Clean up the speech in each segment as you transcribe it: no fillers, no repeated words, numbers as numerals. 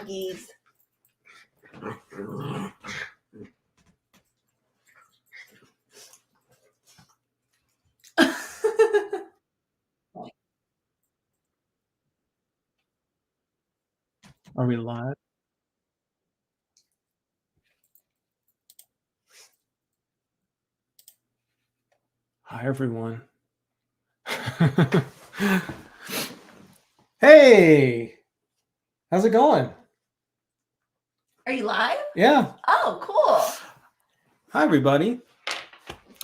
monkeys. Are we live? Hi, everyone. Hey, how's it going? Are you live? Yeah. Oh, cool. Hi, everybody.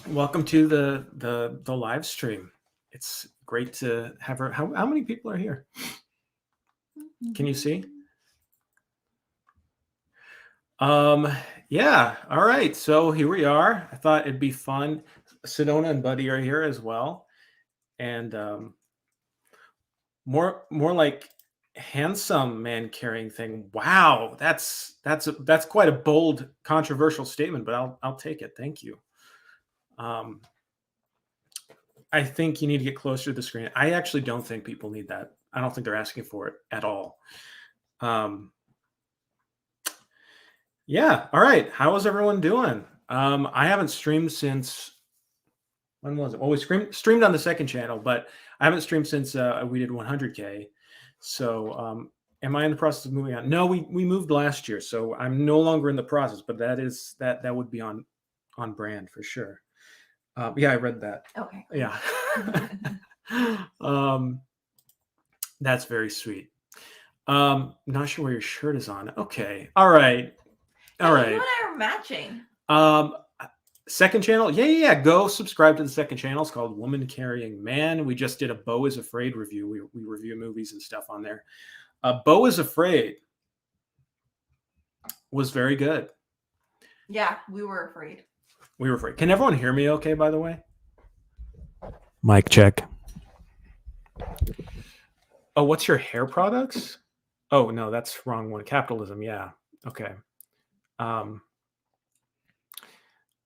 Welcome to the live stream. It's great to have her. How many people are here? Can you see? Yeah. All right. So here we are. I thought it'd be fun. Sedona and Buddy are here as well, and more like handsome man carrying thing. Wow, that's quite a bold, controversial statement, but I'll take it. Thank you. I think you need to get closer to the screen. I actually don't think people need that. I don't think they're asking for it at all. Yeah. All right. How is everyone doing? I haven't streamed since, when was it? Well, we streamed on the second channel, but I haven't streamed since we did 100K. So am I in the process of moving on? No, we moved last year, so I'm no longer in the process, but that would be on brand for sure. Yeah, I read that. Okay. Yeah. That's very sweet. Not sure where your shirt is on. Okay. All right. All right. You and I are matching. Second channel. Yeah. Go subscribe to the second channel. It's called Woman Carrying Man. We just did a Beau is Afraid review. We review movies and stuff on there. Beau is Afraid was very good. Yeah, we were afraid. We were afraid. Can everyone hear me okay, by the way? Mic check. Oh, what's your hair products? Oh, no, that's wrong one. Capitalism. Yeah. Okay. All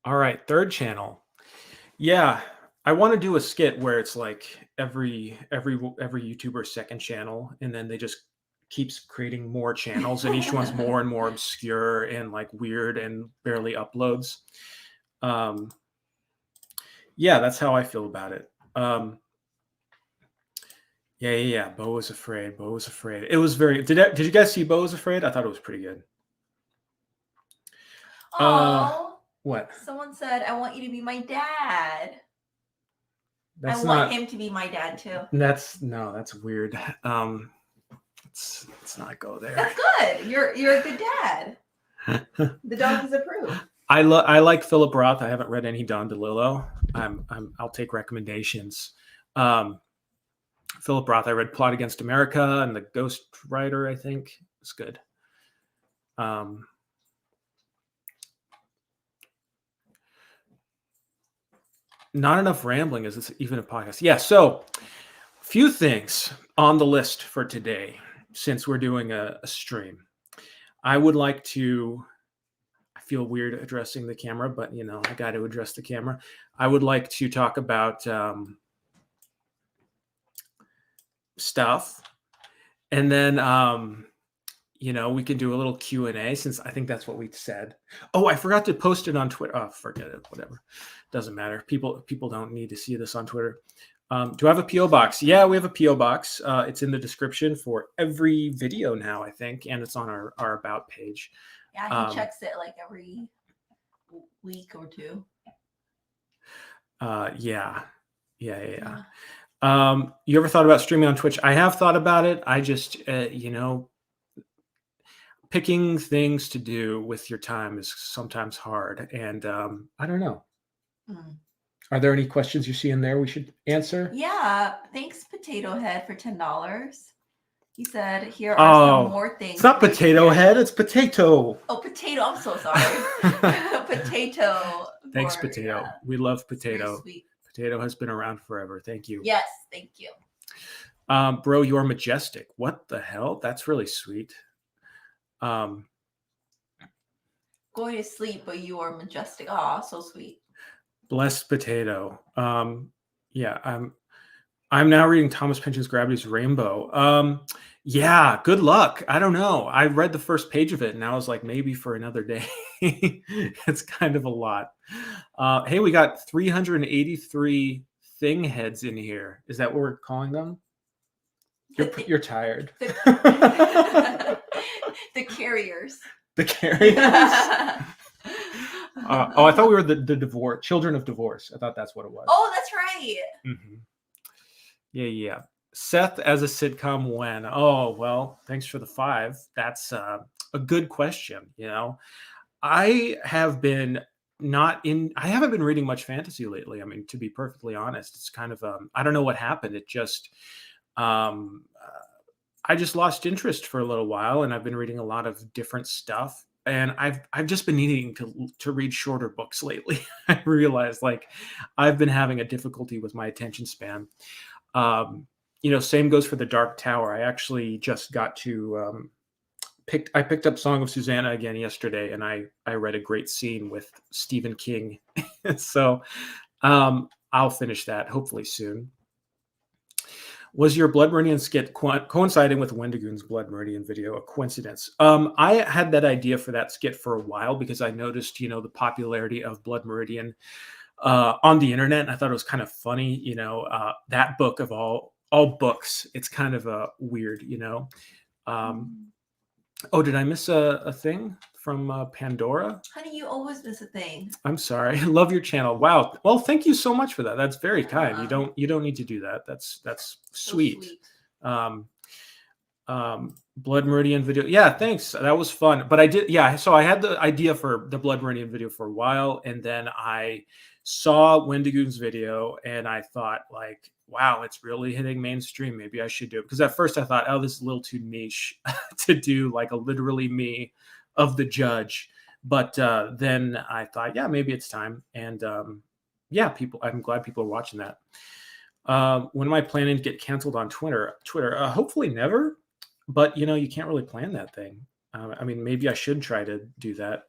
right. Third channel. Yeah. I want to do a skit where it's like every YouTuber's second channel, and then they just keeps creating more channels, and each one's more and more obscure and like weird and barely uploads. Yeah, that's how I feel about it. Yeah. Beau is Afraid. It was very. Did you guys see Beau is Afraid? I thought it was pretty good. Oh. What? Someone said, "I want you to be my dad." That's I want him to be my dad too. That's weird. Let's not go there. That's good. You're a good dad. The dog is approved. I like Philip Roth. I haven't read any Don DeLillo. I'll take recommendations. Philip Roth. I read Plot Against America and The Ghost Writer. I think it's good. Not enough rambling. Is this even a podcast? Yeah. So, few things on the list for today, since we're doing a stream. I would like to. I feel weird addressing the camera, but I got to address the camera. I would like to talk about stuff, and then we can do a little Q&A, since I think that's what we said. Oh, I forgot to post it on Twitter. Oh, forget it. Whatever. Doesn't matter. People don't need to see this on Twitter. Do I have a PO box? Yeah, we have a PO box. It's in the description for every video now, I think, and it's on our about page. Yeah, he checks it like every week or two. Yeah. You ever thought about streaming on Twitch? I have thought about it. I just, picking things to do with your time is sometimes hard, and I don't know. Are there any questions you see in there we should answer? Yeah. Thanks, Potato Head, for $10. He said, "Here are some more things." It's not Potato Head. It's Potato. Oh, Potato. I'm so sorry. Potato. Thanks, Potato. Yeah. We love Potato. Sweet. Potato has been around forever. Thank you. Yes, thank you. Bro, you're majestic. What the hell? That's really sweet. Going to sleep, but you are majestic. Oh, so sweet. Blessed Potato. Yeah, I'm now reading Thomas Pynchon's Gravity's Rainbow. Yeah, good luck. I don't know. I read the first page of it and I was like, maybe for another day. It's kind of a lot. Hey, we got 383 thing heads in here. Is that what we're calling them? You're tired. The carriers. The carriers? I thought we were the divorce, children of divorce. I thought that's what it was. Oh, that's right. Mm-hmm. Yeah. Seth as a sitcom when? Oh, well, thanks for the 5. That's a good question. I haven't been reading much fantasy lately. I mean, to be perfectly honest, it's kind of, I don't know what happened. It just, I just lost interest for a little while, and I've been reading a lot of different stuff. And I've just been needing to read shorter books lately. I realized I've been having a difficulty with my attention span. Same goes for The Dark Tower. I actually just got to I picked up Song of Susanna again yesterday, and I read a great scene with Stephen King. So I'll finish that hopefully soon. Was your Blood Meridian skit coinciding with Wendigoon's Blood Meridian video a coincidence? I had that idea for that skit for a while because I noticed, the popularity of Blood Meridian on the internet. And I thought it was kind of funny, that book of all books. It's kind of weird, Oh, did I miss a thing from Pandora? Honey, you always miss a thing. I'm sorry. Love your channel. Wow. Well, thank you so much for that. That's very kind. You don't need to do that. That's sweet. So sweet. Blood Meridian video. Yeah, thanks. That was fun. But I did. Yeah. So I had the idea for the Blood Meridian video for a while, and then I saw Wendigoon's video, and I thought wow, it's really hitting mainstream. Maybe I should do it. Because at first I thought, oh, this is a little too niche to do a literally me of the judge. But then I thought, yeah, maybe it's time. And I'm glad people are watching that. When am I planning to get canceled on Twitter? Hopefully never. But, you can't really plan that thing. I mean, maybe I should try to do that.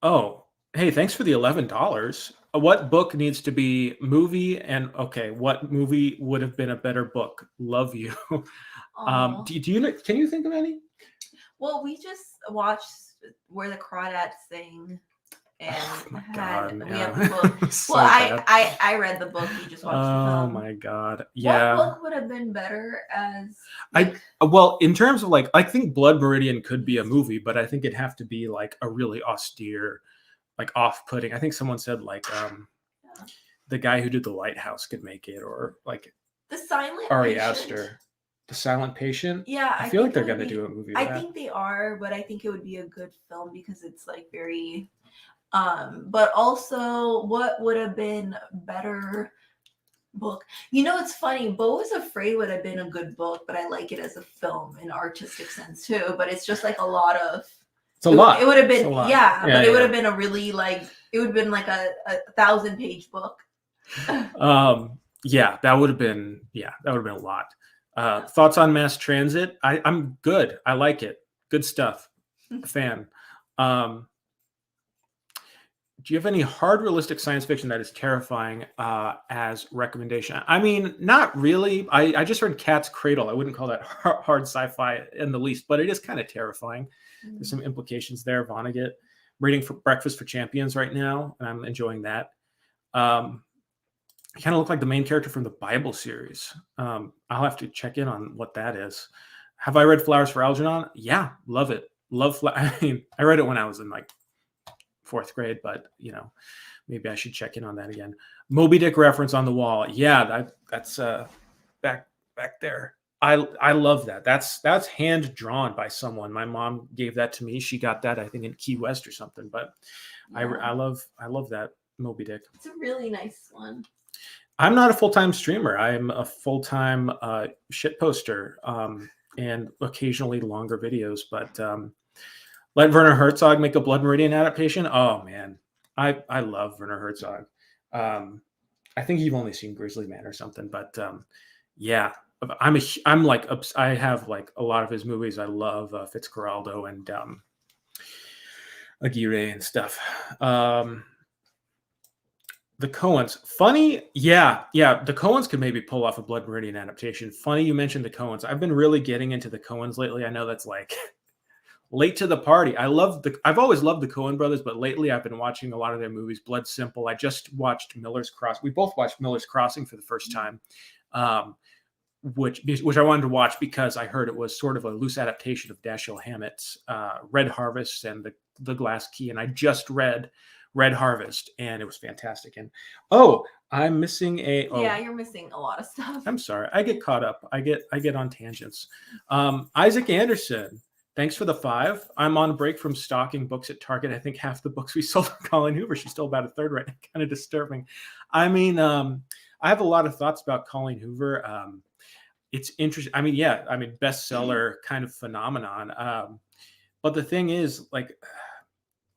Oh, hey, thanks for the $11. What book needs to be movie? And okay, what movie would have been a better book? Love you. Can you think of any? Well, we just watched Where the Crawdads Sing, and we have the book. So well, I read the book. You just watched the film. Oh my god! Yeah. What book would have been better as? Well, in terms of I think Blood Meridian could be a movie, but I think it'd have to be a really austere, off-putting. I think someone said the guy who did The Lighthouse could make it, or The Silent Ari Patient. Aster. The Silent Patient? Yeah, I feel like they're going to do a movie. I think they are, but I think it would be a good film because it's very. But also, what would have been better book? It's funny. Beau Was Afraid would have been a good book, but I like it as a film in artistic sense too. But it's just a lot of. It's a lot. It would have been but it would have been a really it would have been a 1,000-page book. Yeah, that would have been a lot. Thoughts on mass transit? I'm good. I like it. Good stuff. Fan. Do you have any hard realistic science fiction that is terrifying as recommendation? I mean, not really. I just read Cat's Cradle. I wouldn't call that hard sci-fi in the least, but it is kind of terrifying. There's some implications there. Vonnegut. Reading for Breakfast for Champions right now, and I'm enjoying that. Kind of look like the main character from the Bible series. I'll have to check in on what that is. Have I read Flowers for Algernon? Yeah, love it. I read it when I was in 4th grade, but maybe I should check in on that again. Moby Dick reference on the wall. Yeah, that's back there. I love that. That's hand drawn by someone. My mom gave that to me. She got that, I think, in Key West or something. But yeah. I love that Moby Dick. It's a really nice one. I'm not a full-time streamer. I'm a full-time shit poster and occasionally longer videos. But let Werner Herzog make a Blood Meridian adaptation. Oh man, I love Werner Herzog. I think you've only seen Grizzly Man or something, but yeah. I have a lot of his movies. I love Fitzcarraldo and Aguirre and stuff. The Coens. Funny. Yeah. The Coens could maybe pull off a Blood Meridian adaptation. Funny you mentioned the Coens. I've been really getting into the Coens lately. I know that's like late to the party. I've always loved the Coen brothers, but lately I've been watching a lot of their movies. Blood Simple. I just watched Miller's Crossing. We both watched Miller's Crossing for the first time. Which I wanted to watch because I heard it was sort of a loose adaptation of Dashiell Hammett's Red Harvest and the Glass Key, and I just read Red Harvest, and it was fantastic. And I'm missing Yeah, you're missing a lot of stuff. I'm sorry, I get caught up. I get on tangents. Isaac Anderson, thanks for the 5. I'm on break from stocking books at Target. I think half the books we sold are Colleen Hoover. She's still about a third right now. Kind of disturbing. I mean, I have a lot of thoughts about Colleen Hoover. It's interesting. I mean, bestseller kind of phenomenon. But the thing is, like,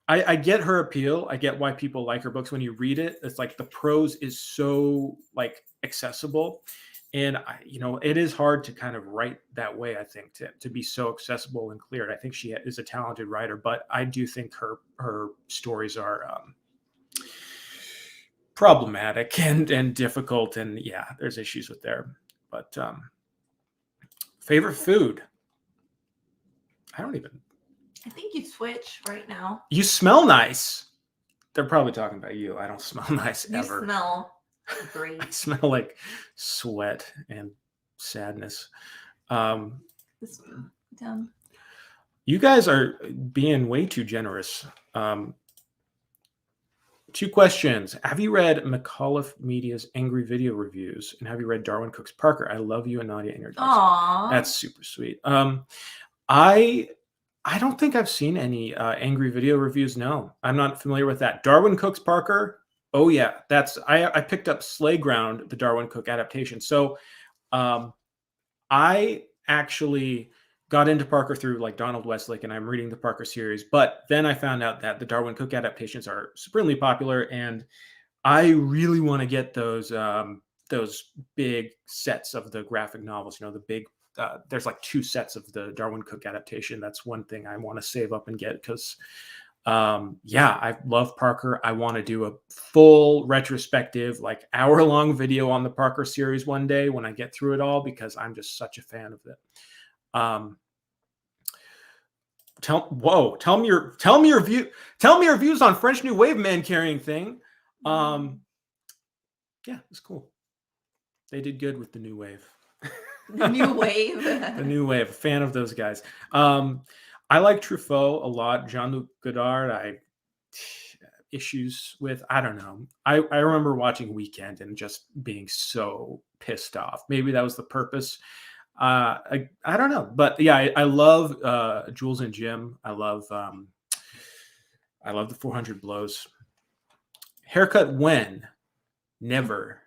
I get her appeal. I get why people like her books. When you read it, it's like the prose is so like accessible, and it is hard to kind of write that way. I think to be so accessible and clear. And I think she is a talented writer, but I do think her stories are problematic and difficult, and yeah, there's issues with there. But favorite food? I think you switch right now. You smell nice. They're probably talking about you. I don't smell nice ever. You smell great. I smell like sweat and sadness. You guys are being way too generous. 2 questions. Have you read McAuliffe Media's Angry Video Reviews? And have you read Darwin Cook's Parker? I love you and Nadia and your dogs. Aww. That's super sweet. I don't think I've seen any Angry Video Reviews. No, I'm not familiar with that. Darwin Cook's Parker. Oh yeah, I picked up Slayground, the Darwin Cook adaptation. So I actually got into Parker through like Donald Westlake, and I'm reading the Parker series. But then I found out that the Darwin Cook adaptations are supremely popular, and I really want to get those big sets of the graphic novels. The big there's like 2 sets of the Darwin Cook adaptation. That's one thing I want to save up and get because I love Parker. I want to do a full retrospective, like hour-long video on the Parker series one day when I get through it all, because I'm just such a fan of it. Tell me your views on French New Wave man carrying thing. Yeah, it's cool. They did good with the New Wave. The New Wave. The New Wave. A fan of those guys. I like Truffaut a lot. Jean-Luc Godard, issues with. I don't know. I remember watching Weekend and just being so pissed off. Maybe that was the purpose. I don't know, but yeah, I love Jules and Jim. I love the 400 Blows. Haircut when? Never.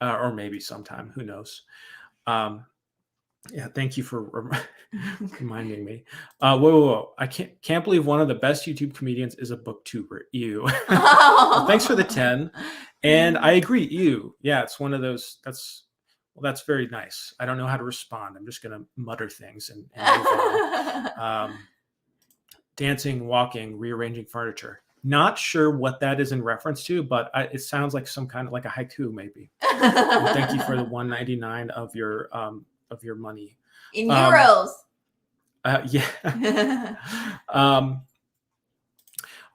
Or maybe sometime. Who knows? Yeah, thank you for reminding me. Whoa. I can't believe one of the best YouTube comedians is a booktuber. Ew. Well, thanks for the 10. And I agree. Ew. Yeah, it's one of those. That's very nice. I don't know how to respond. I'm just going to mutter things and move on. Dancing, walking, rearranging furniture. Not sure what that is in reference to, but it sounds like some kind of like a haiku, maybe. Thank you for the $1.99 of your money in euros. Yeah.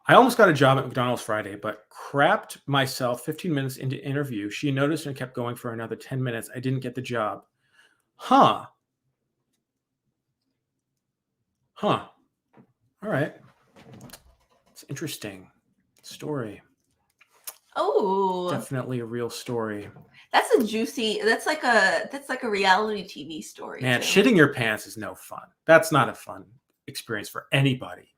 I almost got a job at McDonald's Friday, but crapped myself 15 minutes into interview. She noticed and kept going for another 10 minutes. I didn't get the job. Huh. All right. It's interesting story. Oh, definitely a real story. That's like a reality TV story. Man, too. Shitting your pants is no fun. That's not a fun experience for anybody.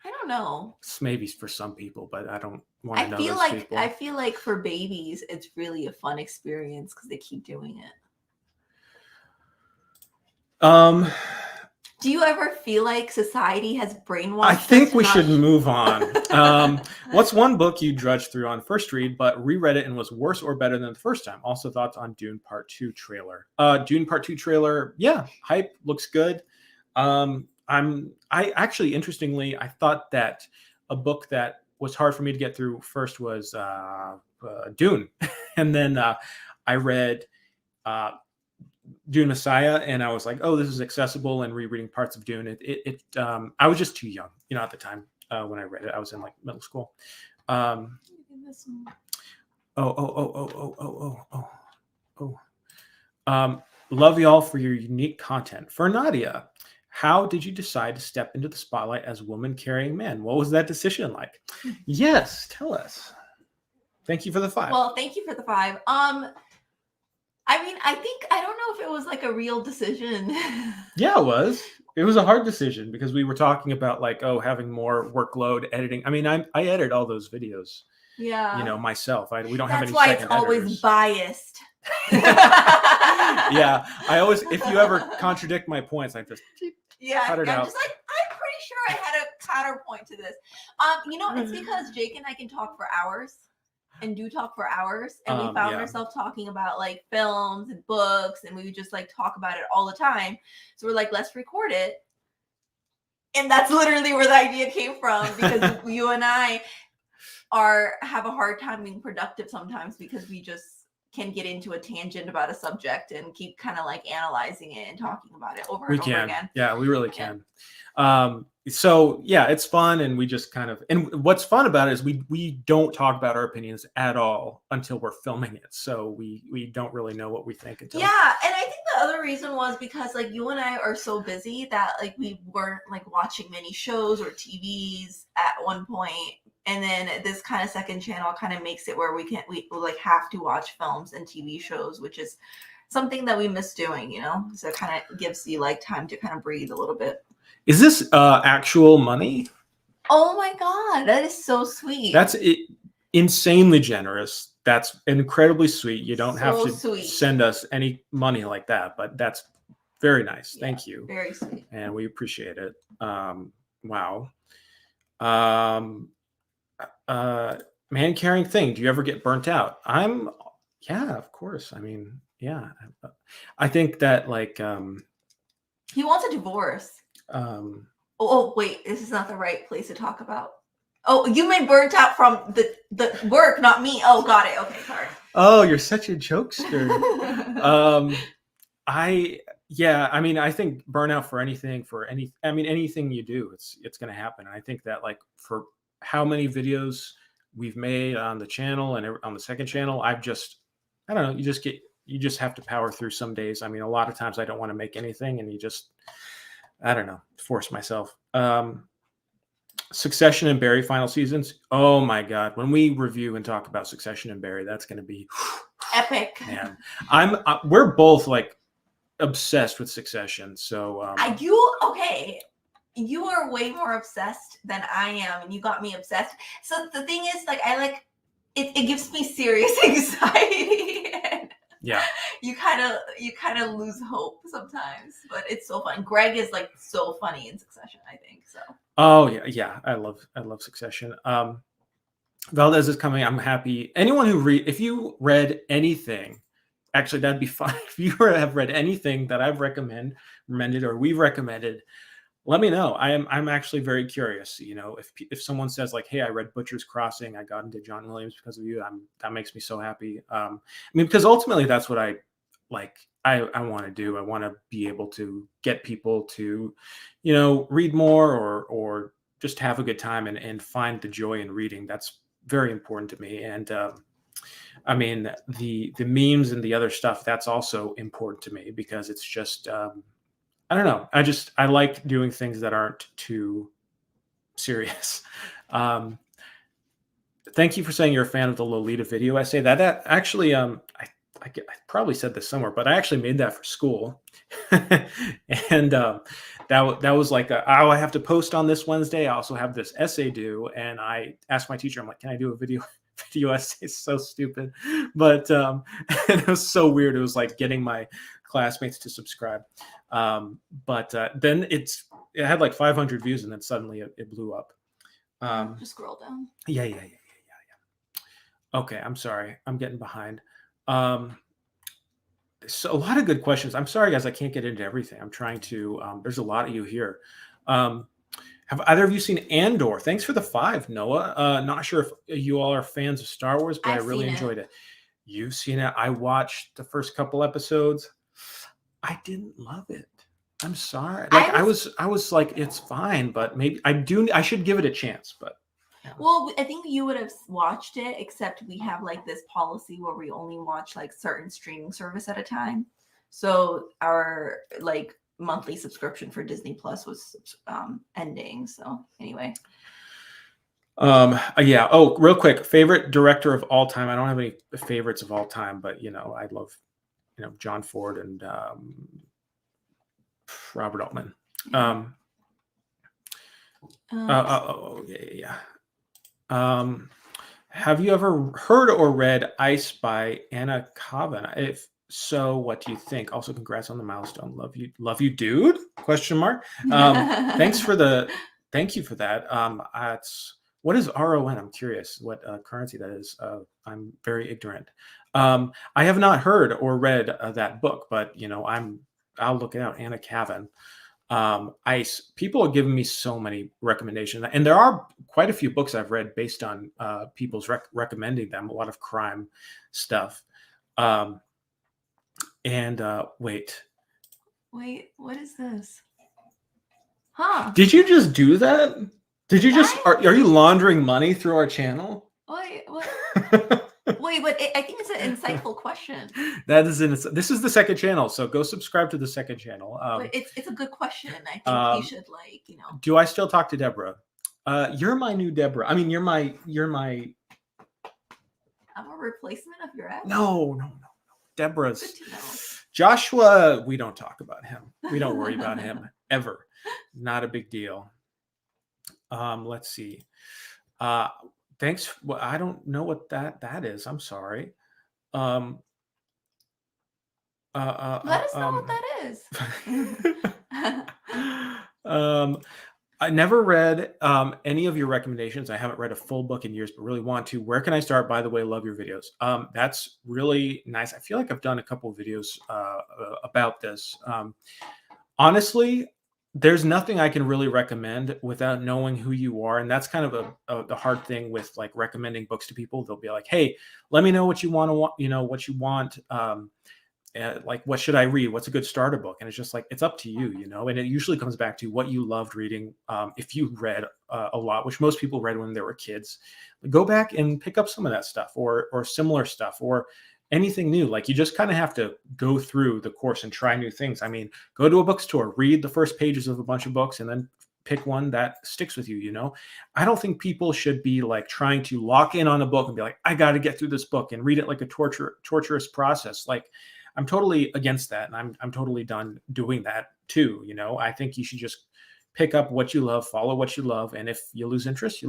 I don't know. It's maybe for some people, but I don't want to know those people. I feel like for babies, it's really a fun experience because they keep doing it. Do you ever feel like society has brainwashed? I think we should move on. What's one book you drudged through on first read, but reread it and was worse or better than the first time? Also, thoughts on Dune Part 2 trailer. Dune Part 2 trailer, yeah, hype, looks good. I actually, interestingly, I thought that a book that was hard for me to get through first was Dune, and then I read Dune Messiah, and I was like, oh, this is accessible. And rereading parts of Dune, I was just too young, at the time when I read it. I was in like middle school. Um, love y'all for your unique content. For Nadia, how did you decide to step into the spotlight as woman carrying man? What was that decision like? Yes, tell us. Thank you for the 5. Well, thank you for the 5. I mean, I don't know if it was like a real decision. Yeah, it was. It was a hard decision because we were talking about like, having more workload editing. I mean, I edit all those videos. Yeah. Myself. We don't have any. That's why second it's always editors. Biased. Yeah, I always. If you ever contradict my points, I just cut it out. I'm just like, I'm pretty sure I had a counterpoint to this. It's because Jake and I can talk for hours. And do talk for hours, and we found ourselves talking about like films and books, and we would just like talk about it all the time. So we're like, let's record it, and that's literally where the idea came from, because you and I have a hard time being productive sometimes because we just can get into a tangent about a subject and keep kind of like analyzing it and talking about it over and over again. Yeah, we really can. So yeah, it's fun, and we just kind of, and what's fun about it is we don't talk about our opinions at all until we're filming it. So we don't really know what we think until. Yeah, and I think the other reason was because like you and I are so busy that like we weren't like watching many shows or TVs at one point. And then this kind of second channel kind of makes it where we like have to watch films and TV shows, which is something that we miss doing, so it kind of gives you like time to kind of breathe a little bit. Is this actual money? Oh my God, that is so sweet. That's insanely generous. That's incredibly sweet. You don't have to send us any money like that, but that's very nice. Yeah, thank you. Very sweet. And we appreciate it. Wow. Man carrying thing. Do you ever get burnt out? Yeah, of course. I mean, yeah. I think that like he wants a divorce. Oh wait, this is not the right place to talk about. Oh, you mean burnt out from the work, not me. Oh, got it. Okay, sorry. Oh, you're such a jokester. I mean, I think burnout for anything, anything you do, it's going to happen. And I think that like for how many videos we've made on the channel and on the second channel, I don't know, you just have to power through some days. I mean, a lot of times I don't want to make anything, and I don't know, force myself. Succession and Barry final seasons. Oh my God. When we review and talk about Succession and Barry, that's going to be epic. Man, we're both like obsessed with Succession. So okay. You are way more obsessed than I am, and you got me obsessed. So the thing is, like, I like it gives me serious anxiety. Yeah. You kind of lose hope sometimes, but it's so fun. Greg is like so funny in Succession, I think. So. Oh yeah. I love Succession. Valdez is coming. I'm happy. Anyone if you read anything, actually that'd be fun. If you have read anything that I've recommended or we've recommended, let me know. I'm actually very curious. If someone says like, "Hey, I read Butcher's Crossing. I got into John Williams because of you," that makes me so happy. I mean, because ultimately that's what I like. I want to do. I want to be able to get people to, read more or just have a good time and find the joy in reading. That's very important to me. And I mean, the memes and the other stuff, that's also important to me because it's just. I don't know. I like doing things that aren't too serious. Thank you for saying you're a fan of the Lolita video essay. That actually, I probably said this somewhere, but I actually made that for school, and that was like I have to post on this Wednesday. I also have this essay due, and I asked my teacher, I'm like, can I do a video essay? It's so stupid, but and it was so weird. It was like getting my classmates to subscribe. But then it had like 500 views, and then suddenly it blew up. Just scroll down. Yeah. Okay, I'm sorry. I'm getting behind. So a lot of good questions. I'm sorry, guys. I can't get into everything. I'm trying to. There's a lot of you here. How Have either of you seen Andor? Thanks for the 5, Noah. Not sure if you all are fans of Star Wars, but I I've really seen it. enjoyed it. You've seen it. I watched the first couple episodes. I didn't love it. I'm sorry. Like I was like, it's fine, but maybe I should give it a chance, but Well, I think you would have watched it, except we have like this policy where we only watch like certain streaming service at a time. So our like monthly subscription for Disney Plus was ending. So anyway. Yeah. Oh, real quick, favorite director of all time. I don't have any favorites of all time, but I love John Ford and Robert Altman. Yeah. Have you ever heard or read Ice by Anna Kavan? If so, what do you think? Also, congrats on the milestone. Love you, dude? Question mark. Thank you for that. What is RON? I'm curious what currency that is. I'm very ignorant. I have not heard or read that book, but I'll look it out. Anna Kavan. Ice. People are giving me so many recommendations, and there are quite a few books I've read based on people's recommending them. A lot of crime stuff. Wait, what is this? Huh? Did you just do that? Did you just are you laundering money through our channel? Wait, what? Wait, but I think it's an insightful question. This is the second channel, so go subscribe to the second channel. But it's a good question. I think you should Do I still talk to Deborah? You're my new Deborah. I mean, you're my. I'm a replacement of your ex. No. Deborah's. Joshua, we don't talk about him. We don't worry about him ever. Not a big deal. Let's see. Thanks. Well, I don't know what that is. I'm sorry. Let us know what that is. I never read any of your recommendations. I haven't read a full book in years, but really want to. Where can I start? By the way, love your videos. That's really nice. I feel like I've done a couple of videos about this. Honestly, there's nothing I can really recommend without knowing who you are. And that's kind of the hard thing with like recommending books to people. They'll be like, hey, let me know what you want, what you want. Like, what should I read? What's a good starter book? And it's just like, it's up to you, and it usually comes back to what you loved reading. If you read a lot, which most people read when they were kids, go back and pick up some of that stuff or similar stuff or anything new. Like, you just kind of have to go through the course and try new things. I mean, go to a bookstore, read the first pages of a bunch of books, and then pick one that sticks with you. I don't think people should be like trying to lock in on a book and be like, I got to get through this book and read it like a torturous process. Like, I'm totally against that. And I'm totally done doing that too. I think you should just pick up what you love, follow what you love. And if you lose interest,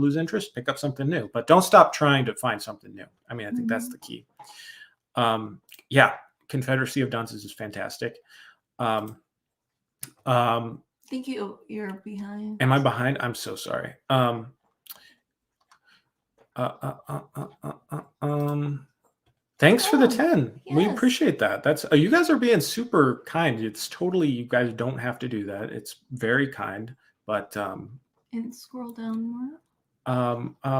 pick up something new, but don't stop trying to find something new. I mean, I think that's the key. Yeah. Confederacy of Dunces is fantastic. I think you're behind. Am I behind? I'm so sorry. Thanks for the 10. Yes. We appreciate that. That's you guys are being super kind. It's totally, you guys don't have to do that. It's very kind, but and scroll down more.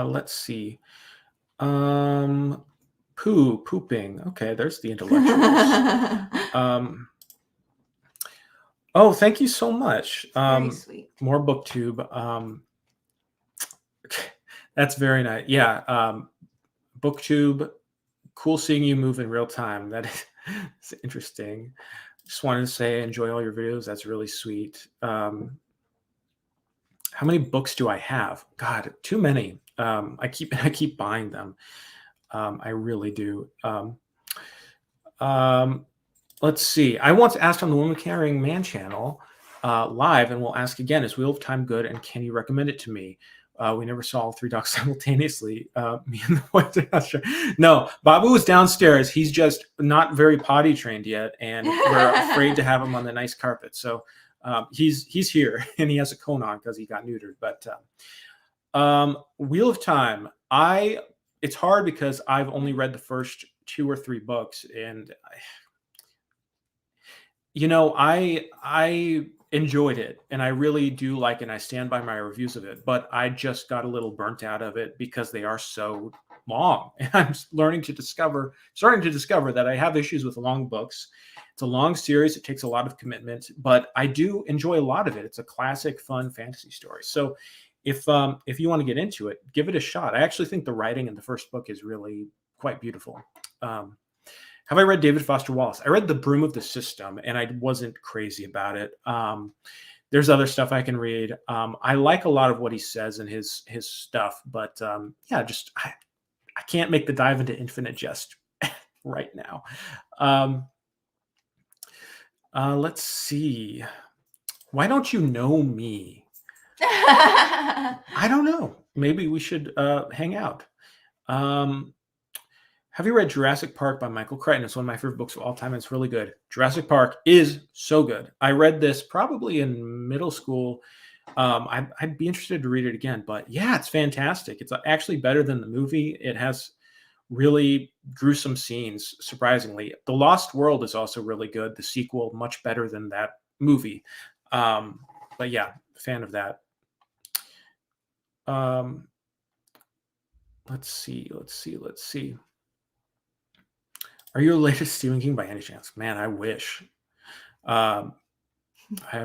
Let's see. Pooping. Okay, there's the intellectuals. Oh, thank you so much. Very sweet. More BookTube. That's very nice. Yeah. BookTube. Cool seeing you move in real time. That is interesting. Just wanted to say, enjoy all your videos. That's really sweet. How many books do I have? God, too many. I keep buying them. I really do. Let's see. I once asked on the Woman Carrying Man channel live, and we'll ask again, is Wheel of Time good, and can you recommend it to me? We never saw all 3 dogs simultaneously. Me and the boys are not sure. No, Babu is downstairs. He's just not very potty trained yet, and we're afraid to have him on the nice carpet. So he's here, and he has a cone on because he got neutered. But Wheel of Time, it's hard because I've only read the first 2 or 3 books, and I enjoyed it, and I really do like it, and I stand by my reviews of it, but I just got a little burnt out of it because they are so long. And I'm starting to discover that I have issues with long books. It's a long series. It takes a lot of commitment, but I do enjoy a lot of it. It's a classic, fun fantasy story. So if you want to get into it, give it a shot. I actually think the writing in the first book is really quite beautiful. Have I read David Foster Wallace? I read The Broom of the System, and I wasn't crazy about it. There's other stuff I can read. I like a lot of what he says in his stuff, but yeah, just I can't make the dive into Infinite Jest right now. Let's see. Why don't you know me? I don't know. Maybe we should hang out. Have you read Jurassic Park by Michael Crichton? It's one of my favorite books of all time. And it's really good. Jurassic Park is so good. I read this probably in middle school. I'd be interested to read it again, but yeah, it's fantastic. It's actually better than the movie. It has really gruesome scenes, surprisingly. The Lost World is also really good. The sequel, much better than that movie. But yeah, fan of that. Let's see. Are you related to Stephen King by any chance? Man, I wish. I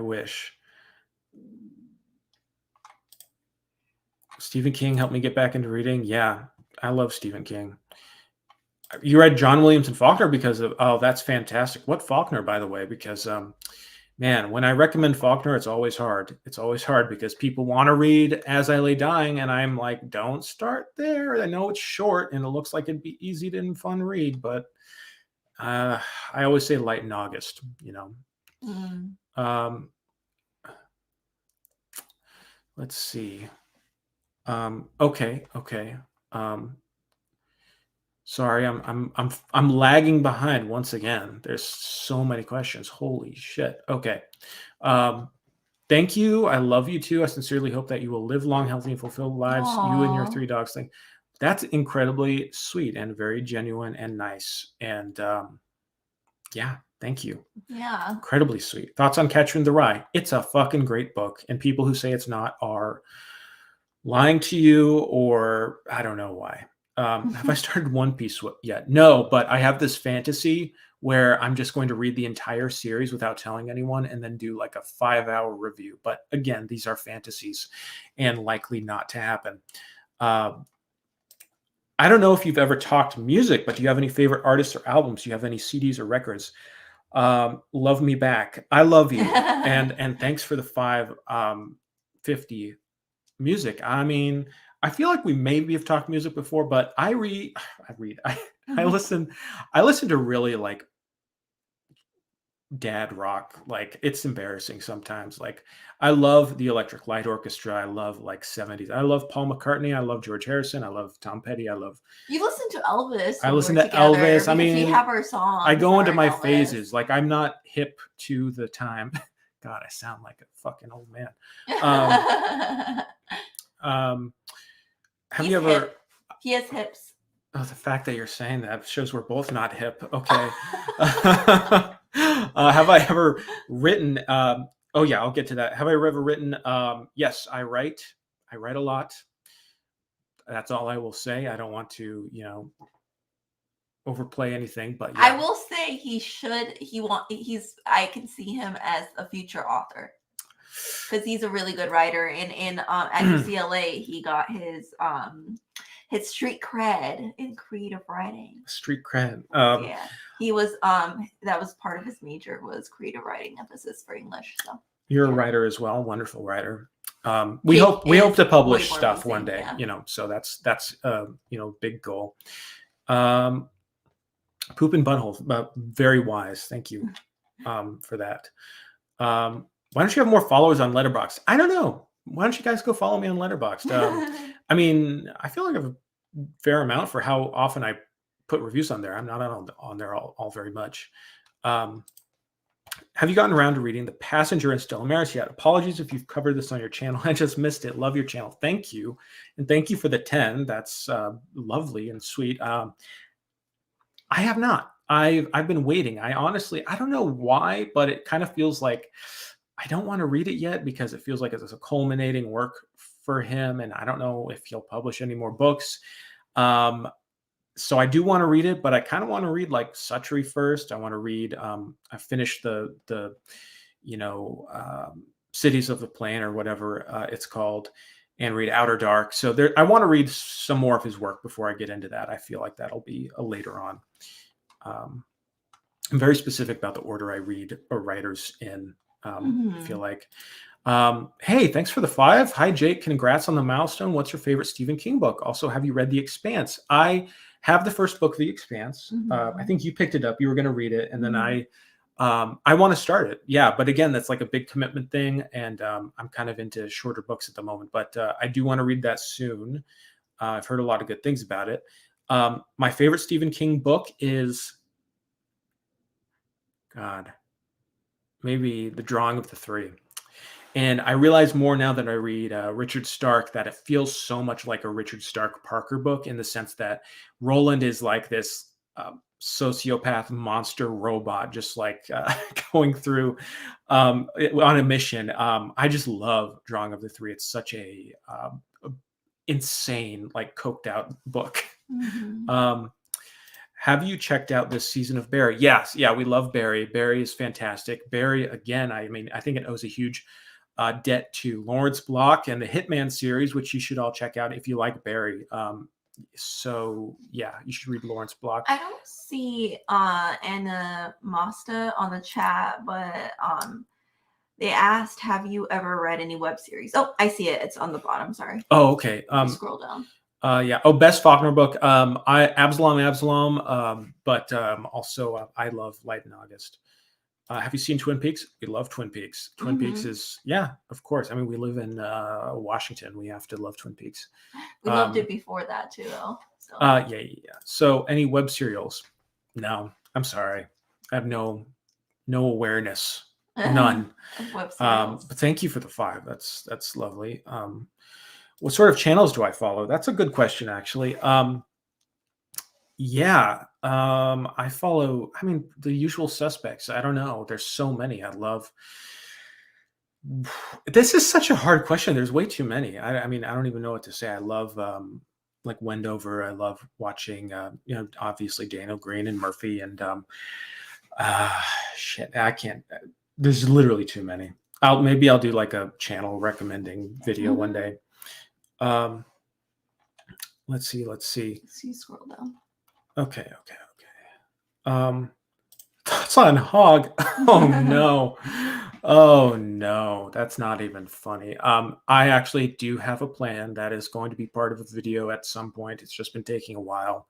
wish. Stephen King helped me get back into reading. Yeah, I love Stephen King. You read John Williams and Faulkner because of, oh, that's fantastic. What Faulkner, by the way? Because, man, when I recommend Faulkner, it's always hard. It's always hard because people want to read As I Lay Dying, and I'm like, don't start there. I know it's short, and it looks like it'd be easy and fun read, but I always say Light in August, you know. Let's see. Okay. Sorry, I'm lagging behind once again. There's so many questions. Holy shit. Okay. Thank you. I love you too. I sincerely hope that you will live long, healthy, and fulfilled lives. Aww. You and your 3 dogs thing. That's incredibly sweet and very genuine and nice. And yeah, thank you. Yeah. Incredibly sweet. Thoughts on Catcher in the Rye? It's a fucking great book. And people who say it's not are lying to you, or I don't know why. Have I started One Piece yet? No, but I have this fantasy where I'm just going to read the entire series without telling anyone and then do like a 5-hour review. But again, these are fantasies and likely not to happen. I don't know if you've ever talked music, but do you have any favorite artists or albums? Do you have any CDs or records? Love Me Back. I love you. and thanks for the 550 music. I mean, I feel like we maybe have talked music before, but I listen to really like dad rock. Like it's embarrassing sometimes. Like I love the Electric Light Orchestra. I love like 70s. I love Paul McCartney. I love George Harrison. I love Tom Petty. You listen to Elvis. I listen to Elvis. I mean, we have our songs. I go into my phases. Like I'm not hip to the time. God, I sound like a fucking old man. Have you ever? Hip. He has hips. Oh, the fact that you're saying that shows we're both not hip. Okay. Have I ever written? Oh yeah, I'll get to that. Have I ever written? Yes, I write. I write a lot. That's all I will say. I don't want to, overplay anything. But yeah. I will say I can see him as a future author. Because he's a really good writer, and at UCLA he got his street cred in creative writing. Street cred. Yeah, he was. That was part of his major, was creative writing, emphasis for English. So you're a writer as well, wonderful writer. We hope to publish stuff one day. Yeah. So that's big goal. Poop and butthole, very wise. Thank you for that. Why don't you have more followers on Letterboxd? I don't know. Why don't you guys go follow me on Letterboxd? I mean, I feel like I have a fair amount for how often I put reviews on there. I'm not on there all very much. Have you gotten around to reading The Passenger in Stella Maris yet? Apologies if you've covered this on your channel. I just missed it. Love your channel. Thank you. And thank you for the 10. That's lovely and sweet. I have not. I've been waiting. I don't know why, but it kind of feels like I don't want to read it yet because it feels like it's a culminating work for him, and I don't know if he'll publish any more books. Um, so I do want to read it, but I kind of want to read like Suttree first. I want to read. I finished the Cities of the Plain or whatever it's called, and read Outer Dark. So there, I want to read some more of his work before I get into that. I feel like that'll be later on. I'm very specific about the order I read writers in. I feel like. Hey, thanks for the 5. Hi, Jake. Congrats on the milestone. What's your favorite Stephen King book? Also, have you read The Expanse? I have the first book, The Expanse. I think you picked it up. You were going to read it, and then I want to start it. Yeah, but again, that's like a big commitment thing, and I'm kind of into shorter books at the moment. But I do want to read that soon. I've heard a lot of good things about it. My favorite Stephen King book is, God, maybe The Drawing of the Three. And I realize more now that I read Richard Stark that it feels so much like a Richard Stark Parker book in the sense that Roland is like this sociopath monster robot, just like going through on a mission. I just love Drawing of the Three. It's such a insane, like coked out book. Have you checked out this season of Barry? Yes. Yeah, we love Barry. Barry is fantastic. Barry, again, I mean, I think it owes a huge debt to Lawrence Block and the Hitman series, which you should all check out if you like Barry. So yeah, you should read Lawrence Block. I don't see Anna Masta on the chat, but they asked, have you ever read any web series? Oh, I see it. It's on the bottom. Sorry. Oh, okay. Scroll down. Yeah. Oh, best Faulkner book. Absalom. But also I love Light in August. Have you seen Twin Peaks? We love Twin Peaks. Twin Peaks is, yeah, of course. I mean, we live in Washington. We have to love Twin Peaks. We loved it before that too, though. So. Yeah. So any web serials? No, I'm sorry. I have no awareness. None. Web serials. But thank you for the 5. That's lovely. What sort of channels do I follow? That's a good question, actually. Yeah, I follow, I mean, the usual suspects. I don't know. There's so many. I love. This is such a hard question. There's way too many. I mean, I don't even know what to say. I love like Wendover. I love watching, obviously Daniel Green and Murphy and shit. I can't. There's literally too many. Maybe I'll do like a channel recommending video one day. Let's see. See, scroll down. Okay. Thoughts on Hog. Oh no, that's not even funny. I actually do have a plan that is going to be part of a video at some point. It's just been taking a while.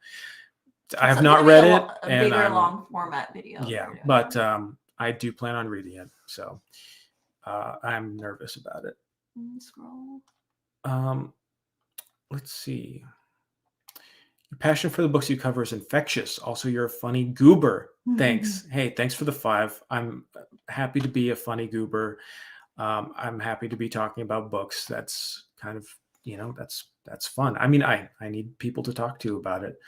I have not read it. A bigger long format video. Yeah, but I do plan on reading it. So I'm nervous about it. Scroll. Let's see. Your passion for the books you cover is infectious. Also, you're a funny goober. Thanks. Hey, thanks for the 5. I'm happy to be a funny goober. I'm happy to be talking about books. That's kind of, that's fun. I mean, I need people to talk to about it.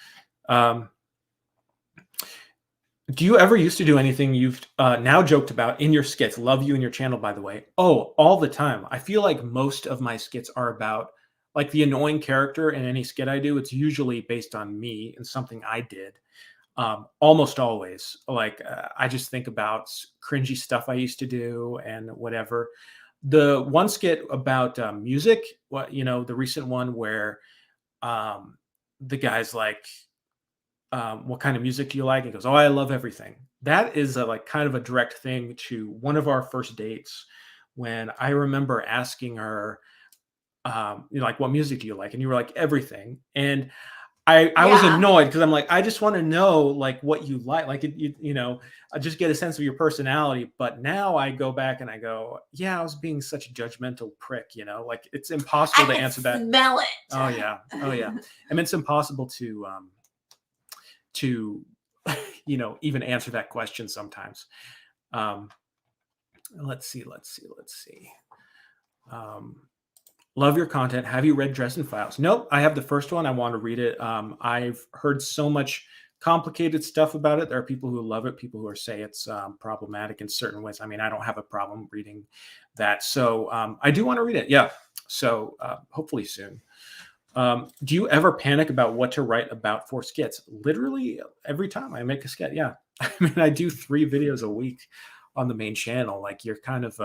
Do you ever used to do anything you've now joked about in your skits? Love you and your channel, by the way. Oh, all the time. I feel like most of my skits are about like the annoying character in any skit I do. It's usually based on me and something I did. Almost always. Like I just think about cringy stuff I used to do and whatever. The one skit about music, the recent one where the guy's like, what kind of music do you like? He goes, oh, I love everything. That is like kind of a direct thing to one of our first dates when I remember asking her, like, what music do you like? And you were like, everything. And I was annoyed because I'm like, I just want to know like what you like. Like, I just get a sense of your personality. But now I go back and I go, yeah, I was being such a judgmental prick, like it's impossible to answer that. Smell it. Oh yeah. I mean, it's impossible to even answer that question sometimes. Let's see. Love your content. Have you read Dresden Files? Nope. I have the first one. I want to read it. I've heard so much complicated stuff about it. There are people who love it, people who say it's problematic in certain ways. I mean, I don't have a problem reading that. So I do want to read it. Yeah. So hopefully soon. Do you ever panic about what to write about for skits? Literally every time I make a skit. Yeah. I mean, I do 3 videos a week on the main channel. Like, you're kind of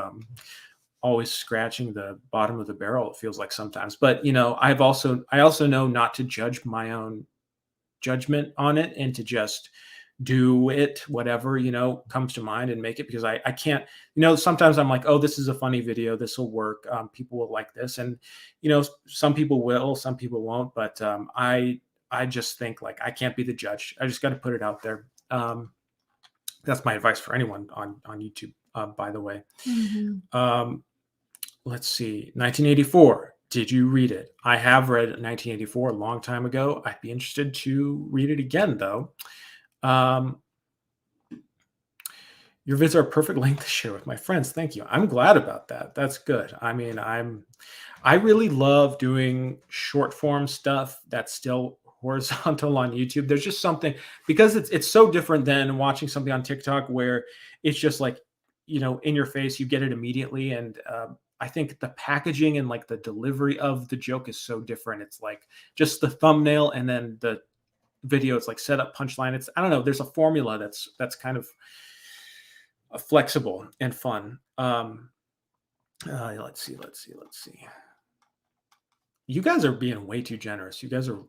always scratching the bottom of the barrel, it feels like sometimes. But, you know, I also know not to judge my own judgment on it, and to just do it, whatever, you know, comes to mind, and make it, because I can't, you know, sometimes I'm like, oh, this is a funny video, this will work, people will like this. And, you know, some people will, some people won't, but I just think, like, I can't be the judge. I just got to put it out there. That's my advice for anyone on YouTube, by the way. Let's see, 1984. Did you read it? I have read 1984 a long time ago. I'd be interested to read it again, though. Your vids are a perfect length to share with my friends. Thank you. I'm glad about that. That's good. I mean, I really love doing short form stuff that's still horizontal on YouTube. There's just something, because it's so different than watching something on TikTok where it's just like, you know, in your face, you get it immediately. And I think the packaging and like the delivery of the joke is so different. It's like just the thumbnail and then the video. It's like set up, punchline. It's, I don't know. There's a formula that's kind of flexible and fun. Let's see. You guys are being way too generous. You guys are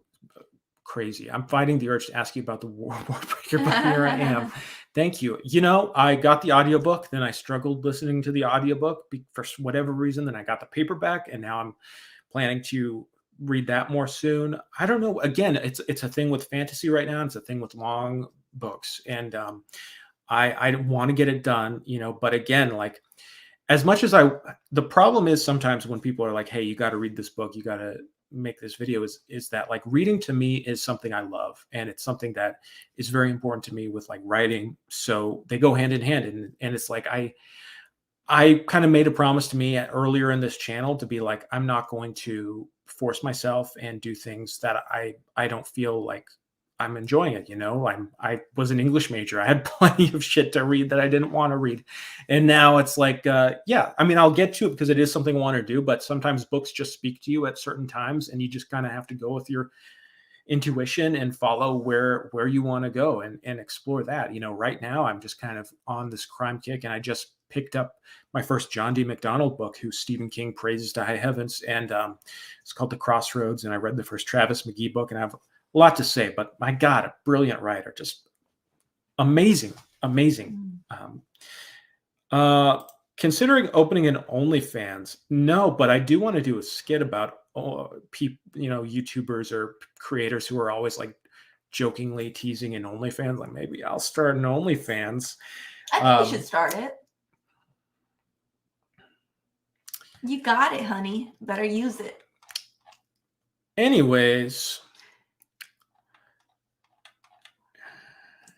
crazy. I'm fighting the urge to ask you about the War Breaker, but here I am. Thank you. You know, I got the audiobook, then I struggled listening to the audiobook for whatever reason. Then I got the paperback, and now I'm planning to read that more soon. I don't know. Again, it's a thing with fantasy right now. It's a thing with long books, and I want to get it done, you know, but again, like, as much as the problem is sometimes when people are like, hey, you got to read this book, you got to make this video, is that, like, reading to me is something I love, and it's something that is very important to me with, like, writing. So they go hand in hand, and it's like, I kind of made a promise to me earlier in this channel to be like, I'm not going to force myself and do things that I don't feel like I'm enjoying it. You know, I was an English major. I had plenty of shit to read that I didn't want to read. And now it's like, yeah, I mean, I'll get to it because it is something I want to do, but sometimes books just speak to you at certain times, and you just kind of have to go with your intuition and follow where you want to go and explore that. You know, right now I'm just kind of on this crime kick, and I just picked up my first John D. MacDonald book, who Stephen King praises to high heavens. And it's called The Crossroads. And I read the first Travis McGee book, and I have a lot to say, but my God, a brilliant writer, just amazing. Considering opening an OnlyFans? No, but I do want to do a skit about people, you know, YouTubers or creators who are always like jokingly teasing an OnlyFans. Like, maybe I'll start an OnlyFans. I think you should start it. You got it, honey. Better use it. Anyways.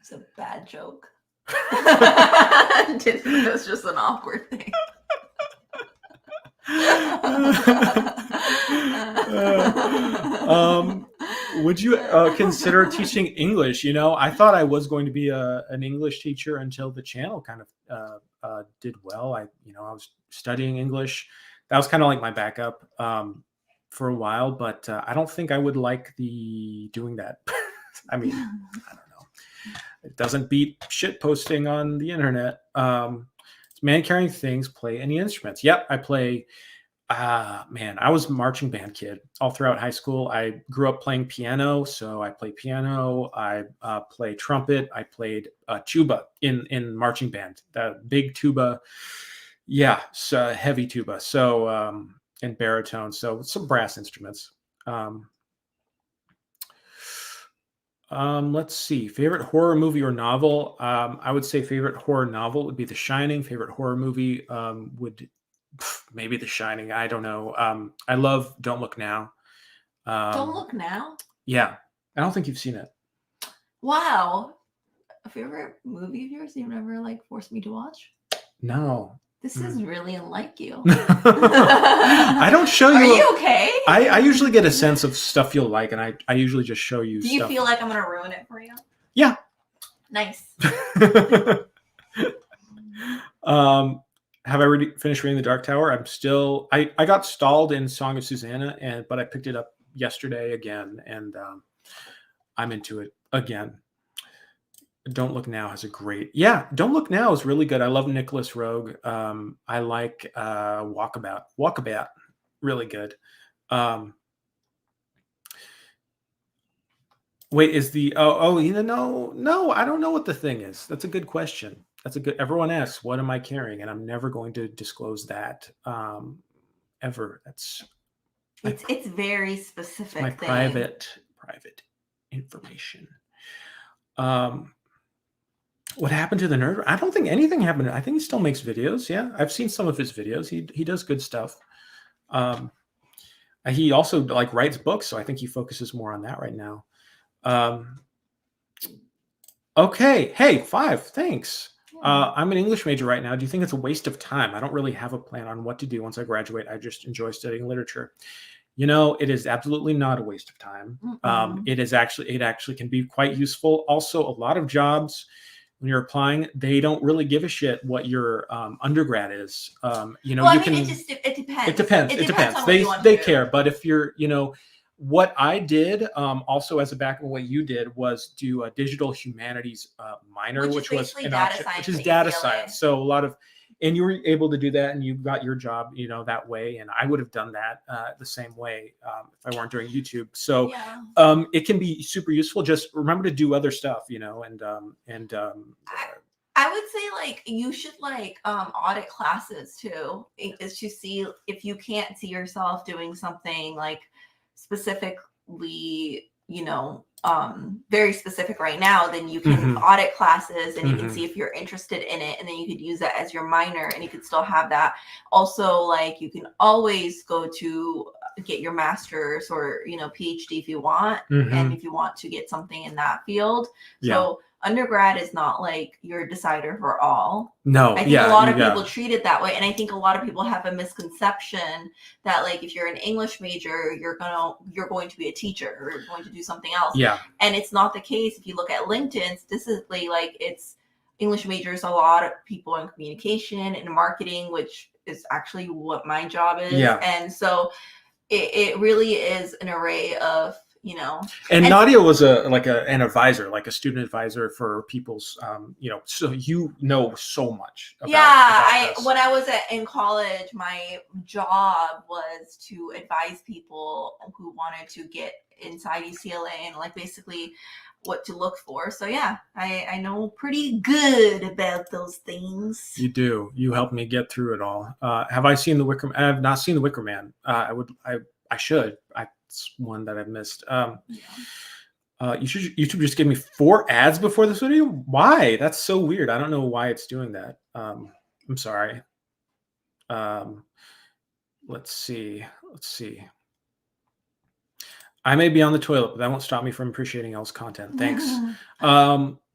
It's a bad joke. It was just an awkward thing. Would you consider teaching English? You know, I thought I was going to be an English teacher until the channel kind of did well. I was studying English. That was kind of like my backup for a while, but I don't think I would like doing that. I mean, I don't know. It doesn't beat shit posting on the internet. Man carrying things, play any instruments. Yep, I play. Man, I was a marching band kid all throughout high school. I grew up playing piano, so I play piano. I play trumpet. I played tuba in marching band, the big tuba. Yeah, so heavy tuba. So and baritone. So some brass instruments. Let's see. Favorite horror movie or novel? I would say favorite horror novel would be The Shining. Favorite horror movie would maybe The Shining. I don't know. I love Don't Look Now. Don't Look Now? Yeah. I don't think you've seen it. Wow. A favorite movie of yours you've never like forced me to watch? No. This is really unlike you. I don't show you. Are you okay? I usually get a sense of stuff you'll like, and I usually just show you. Do you feel like I'm gonna ruin it for you? Yeah. Nice. Have I already finished reading The Dark Tower? I'm still. I got stalled in Song of Susanna, but I picked it up yesterday again, and I'm into it again. Don't Look Now has a great. Yeah, Don't Look Now is really good. I love Nicholas Roeg. I like Walkabout. Walkabout, really good. Wait, is the no, I don't know what the thing is. That's a good question. Everyone asks, what am I carrying? And I'm never going to disclose that ever. It's very It's specific my thing. private information. What happened to the nerd? I don't think anything happened. I think he still makes videos. Yeah, I've seen some of his videos. He does good stuff. He also like writes books, so I think he focuses more on that right now. Okay. Hey, 5. Thanks. I'm an English major right now. Do you think it's a waste of time? I don't really have a plan on what to do once I graduate. I just enjoy studying literature. It is absolutely not a waste of time. It actually can be quite useful. Also, a lot of jobs, when you're applying, they don't really give a shit what your undergrad is. Well, you I mean, can. it depends. It depends. It It depends depends. on what They you want to they do. care, but if you're, what I did, also as a backup, what you did was do a digital humanities minor, which was basically an data option, science which is at data UCLA. science. So and you were able to do that, and you got your job, that way. And I would have done that the same way if I weren't doing YouTube. So Yeah. it can be super useful. Just remember to do other stuff, I would say like you should like audit classes too, is to see if you can't see yourself doing something like specifically, very specific right now, then you can audit classes and you can see if you're interested in it, and then you could use that as your minor and you could still have that. Also, like you can always go to get your master's or PhD if you want, and if you want to get something in that field. So undergrad is not like your decider for all. No, I think a lot of people treat it that way, and I think a lot of people have a misconception that like if you're an English major, you're going to be a teacher or you're going to do something else. Yeah, and it's not the case. If you look at LinkedIn, statistically, like it's English majors, a lot of people in communication and marketing, which is actually what my job is. Yeah. And so it really is an array of And Nadia was an advisor, like a student advisor for people's, so so much about this. When I was in college, my job was to advise people who wanted to get inside UCLA and like basically what to look for. So yeah, I know pretty good about those things. You do. You helped me get through it all. Have I seen The Wicker? I have not seen The Wicker Man. I should. It's one that I've missed. YouTube just gave me 4 ads before this video. Why? That's so weird. I don't know why it's doing that. I'm sorry. Let's see. I may be on the toilet, but that won't stop me from appreciating Elle's content. Thanks.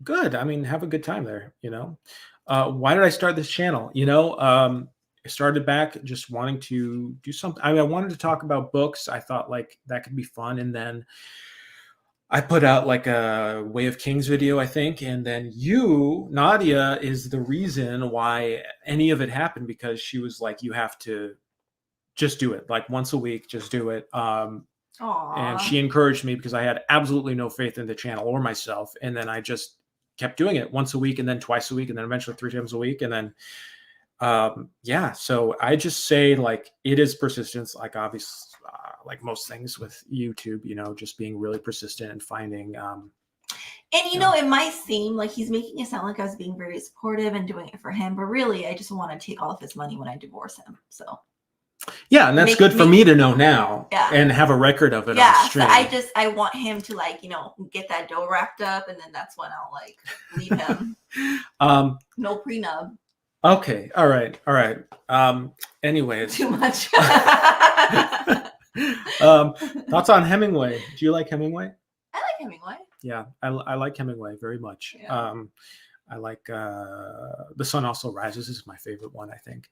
Good. I mean, have a good time there. Why did I start this channel? I started back just wanting to do something. I wanted to talk about books. I thought like that could be fun. And then I put out like a Way of Kings video, I think. And then Nadia, is the reason why any of it happened, because she was like, you have to just do it. Like once a week, just do it. And she encouraged me because I had absolutely no faith in the channel or myself. And then I just kept doing it once a week, and then twice a week, and then eventually 3 times a week. And then so I just say like it is persistence, like obviously like most things with YouTube, just being really persistent and finding and it might seem like he's making it sound like I was being very supportive and doing it for him, but really I just want to take all of his money when I divorce him. So yeah, and that's good for me to know now, and have a record of it on stream. So I want him to like get that dough wrapped up, and then that's when I'll like leave him. No prenup. Okay. All right. Anyways. Too much. Thoughts on Hemingway? Do you like Hemingway? I like Hemingway. Yeah, I like Hemingway very much. Yeah. I like The Sun Also Rises is my favorite one, I think.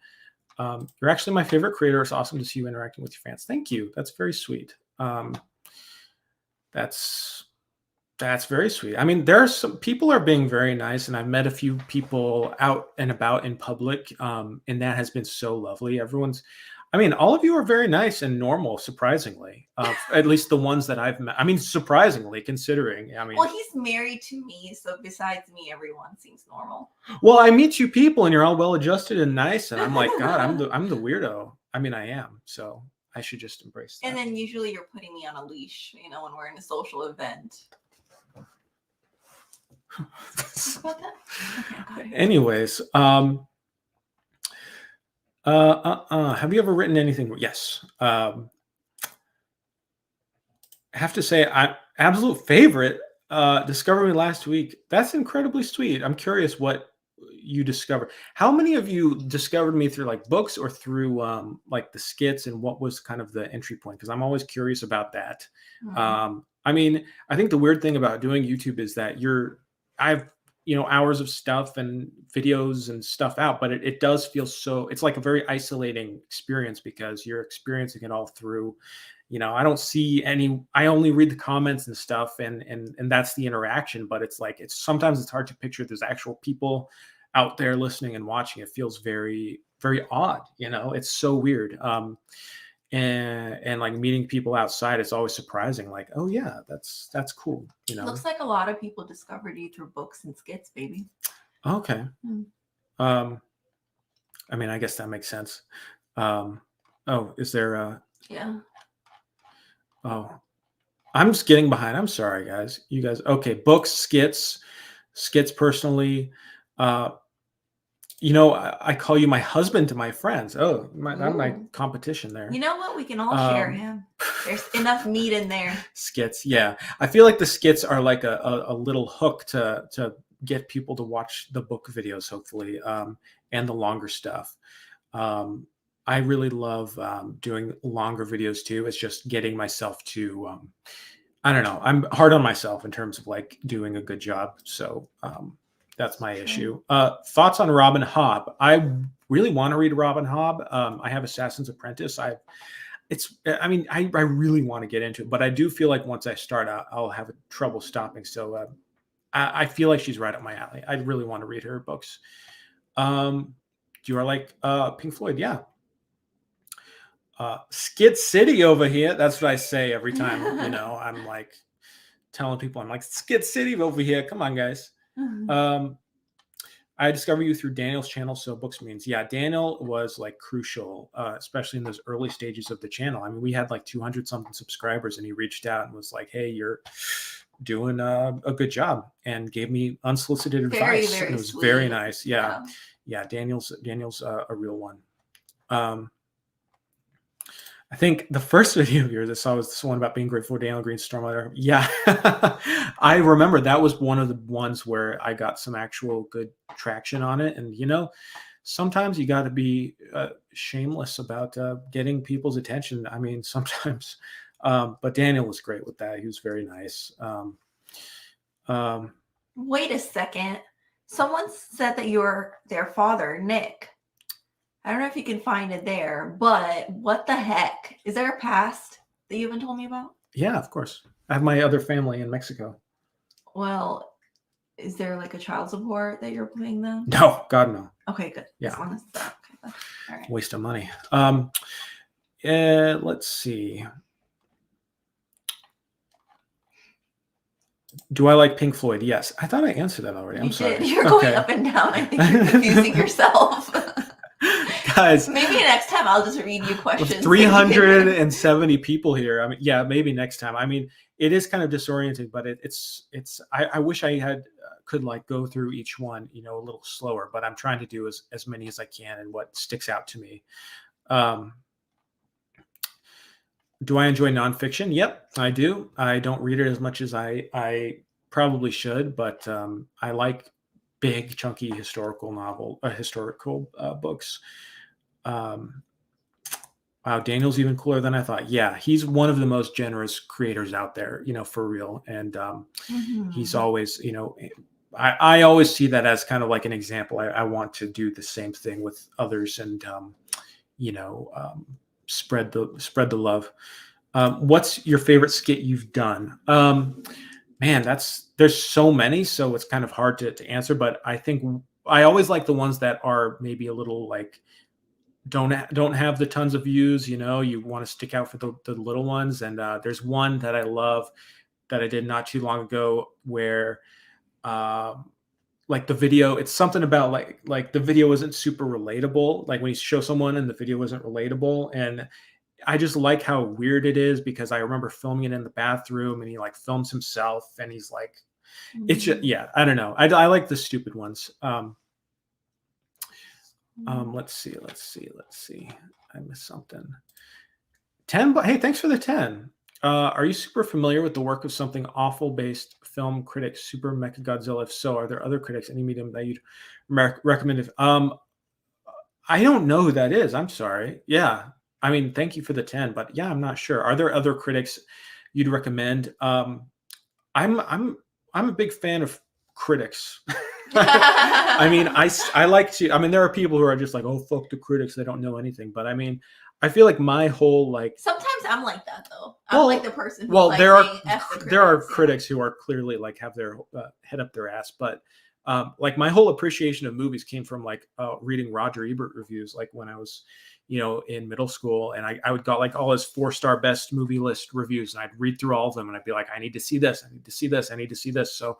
You're actually my favorite creator. It's awesome to see you interacting with your fans. Thank you. That's very sweet. That's That's very sweet. I mean, there are some people are being very nice, and I've met a few people out and about in public, and that has been so lovely. I mean, all of you are very nice and normal, surprisingly. At least the ones that I've met. I mean, surprisingly, considering. I mean, Well, he's married to me, so besides me, everyone seems normal. well, I meet you people, and you're all well adjusted and nice, and I'm like, God, I'm the weirdo. I mean, I am. So I should just embrace that. And then usually you're putting me on a leash, you know, when we're in a social event. Talk about that? Okay, Anyways, have you ever written anything? Yes. I have to say, absolute favorite. Discovered me last week. That's incredibly sweet. I'm curious what you discovered. How many of you discovered me through like books or through like the skits, and what was kind of the entry point? Because I'm always curious about that. I mean, I think the weird thing about doing YouTube is that I've hours of stuff and videos and stuff out, but it does feel so, it's like a very isolating experience because you're experiencing it all through, I don't see I only read the comments and stuff, and that's the interaction, but it's like, sometimes it's hard to picture there's actual people out there listening and watching. It feels very, very odd, it's so weird. And like meeting people outside, it's always surprising. Like, oh yeah, that's cool. Looks like a lot of people discovered you through books and skits, baby. Okay. I mean, I guess that makes sense. Is there yeah. Oh, I'm just getting behind. I'm sorry, guys. You guys, okay? Books, skits personally. I call you my husband to my friends. Oh, not my competition there. You know what? We can all share him. There's enough meat in there. Skits, yeah. I feel like the skits are like a little hook to get people to watch the book videos, hopefully, and the longer stuff. I really love doing longer videos too. It's just getting myself to, I don't know. I'm hard on myself in terms of like doing a good job. So that's my issue. Thoughts on Robin Hobb? I really want to read Robin Hobb. I have Assassin's Apprentice. I really want to get into it, but I do feel like once I start, I'll have trouble stopping. So I feel like she's right up my alley. I really want to read her books. You are like Pink Floyd, yeah. Skit City over here. That's what I say every time. I'm like telling people, I'm like, Skit City over here. Come on, guys. I discovered you through Daniel's channel, So Books Means. Yeah, Daniel was like crucial, especially in those early stages of the channel. I mean, we had like 200 something subscribers, and he reached out and was like, "Hey, you're doing a good job," and gave me unsolicited advice. Very it was sweet. very nice. Yeah. Daniel's a real one. I think the first video of yours I saw was this one about being grateful for Daniel Green's Stormlighter. Yeah, I remember that was one of the ones where I got some actual good traction on it. And, sometimes you got to be shameless about getting people's attention. I mean, sometimes, but Daniel was great with that. He was very nice. Wait a second. Someone said that you're their father, Nick. I don't know if you can find it there, but what the heck? Is there a past that you haven't told me about? Yeah, of course. I have my other family in Mexico. Well, is there like a child support that you're paying them? No, God, no. Okay, good. Yeah. As long as that. Okay, all right. Waste of money. Let's see. Do I like Pink Floyd? Yes. I thought I answered that already. I'm sorry. You're going up and down. I think you're confusing yourself. Guys, maybe next time I'll just read you questions. 370 people here. I mean, yeah, maybe next time. I mean, it is kind of disorienting, but I wish I could like go through each one, a little slower, but I'm trying to do as many as I can and what sticks out to me. Do I enjoy nonfiction? Yep, I do. I don't read it as much as I probably should, but I like big, chunky historical books. Wow, Daniel's even cooler than I thought. Yeah, he's one of the most generous creators out there, for real. And he's always, I always see that as kind of like an example. I want to do the same thing with others and, spread the love. What's your favorite skit you've done? Man, there's so many, so it's kind of hard to answer. But I think I always like the ones that are maybe a little like don't have the tons of views. You want to stick out for the little ones. And there's one that I love that I did not too long ago where um, like the video, it's something about like the video isn't super relatable. Like when you show someone and the video isn't relatable, and I just like how weird it is because I remember filming it in the bathroom and he like films himself and he's like, it's just, yeah, I don't know. I like the stupid ones. Let's see. I missed something. 10, but hey, thanks for the 10. Are you super familiar with the work of something awful based film critic Super Mecha Godzilla? If so, are there other critics, any medium that you'd recommend? I don't know who that is. I'm sorry. Yeah. I mean, thank you for the 10, but yeah, I'm not sure. Are there other critics you'd recommend? I'm a big fan of critics. I mean, I like to. I mean, there are people who are just like, oh, fuck the critics. They don't know anything. But I mean, I feel like my whole like. Sometimes I'm like that though. I'm like the person. Who's well, like there are saying, "F the there are critics," critics who are clearly like have their head up their ass, but. Like my whole appreciation of movies came from like reading Roger Ebert reviews, like when I was, in middle school, and I would got like all his 4-star best movie list reviews, and I'd read through all of them, and I'd be like, I need to see this, I need to see this, I need to see this. So,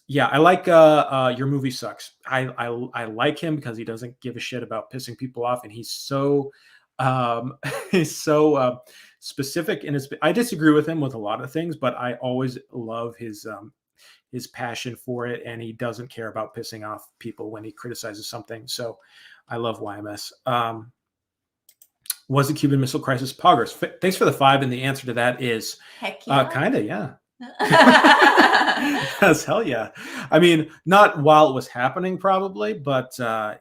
yeah, I like Your Movie Sucks. I like him because he doesn't give a shit about pissing people off, and he's so he's so specific in his. I disagree with him with a lot of things, but I always love his passion for it, and he doesn't care about pissing off people when he criticizes something. So I love YMS. Was the Cuban Missile Crisis progress? Thanks for the 5, and the answer to that is Heck yeah. kind of, yeah. Yes, hell yeah. I mean, not while it was happening probably, but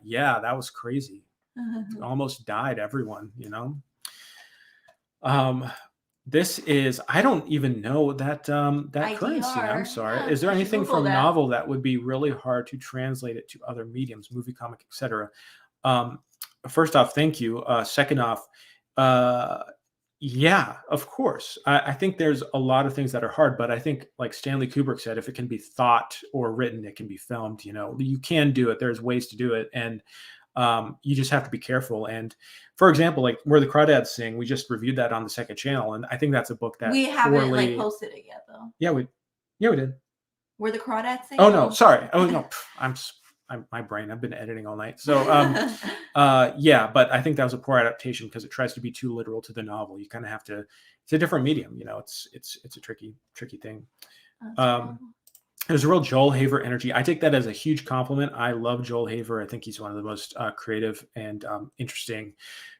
yeah, that was crazy. Almost died everyone, This is, I don't even know that currency. I'm sorry. Yeah, is there I should anything Google from that. novel that would be really hard to translate it to other mediums, movie, comic, etc.? First off, thank you. Second off, yeah, of course. I think there's a lot of things that are hard, but I think like Stanley Kubrick said, if it can be thought or written, it can be filmed. You can do it. There's ways to do it. And you just have to be careful. And for example, like Where the Crawdads Sing, we just reviewed that on the second channel, and I think that's a book that we haven't like posted it yet though. Yeah, we did. Where the Crawdads Sing? Oh no, sorry. Oh no, I'm my brain. I've been editing all night. So yeah, but I think that was a poor adaptation because it tries to be too literal to the novel. You kind of have to. It's a different medium. It's a tricky thing. There's a real Joel Haver energy. I take that as a huge compliment. I love Joel Haver. I think he's one of the most creative and interesting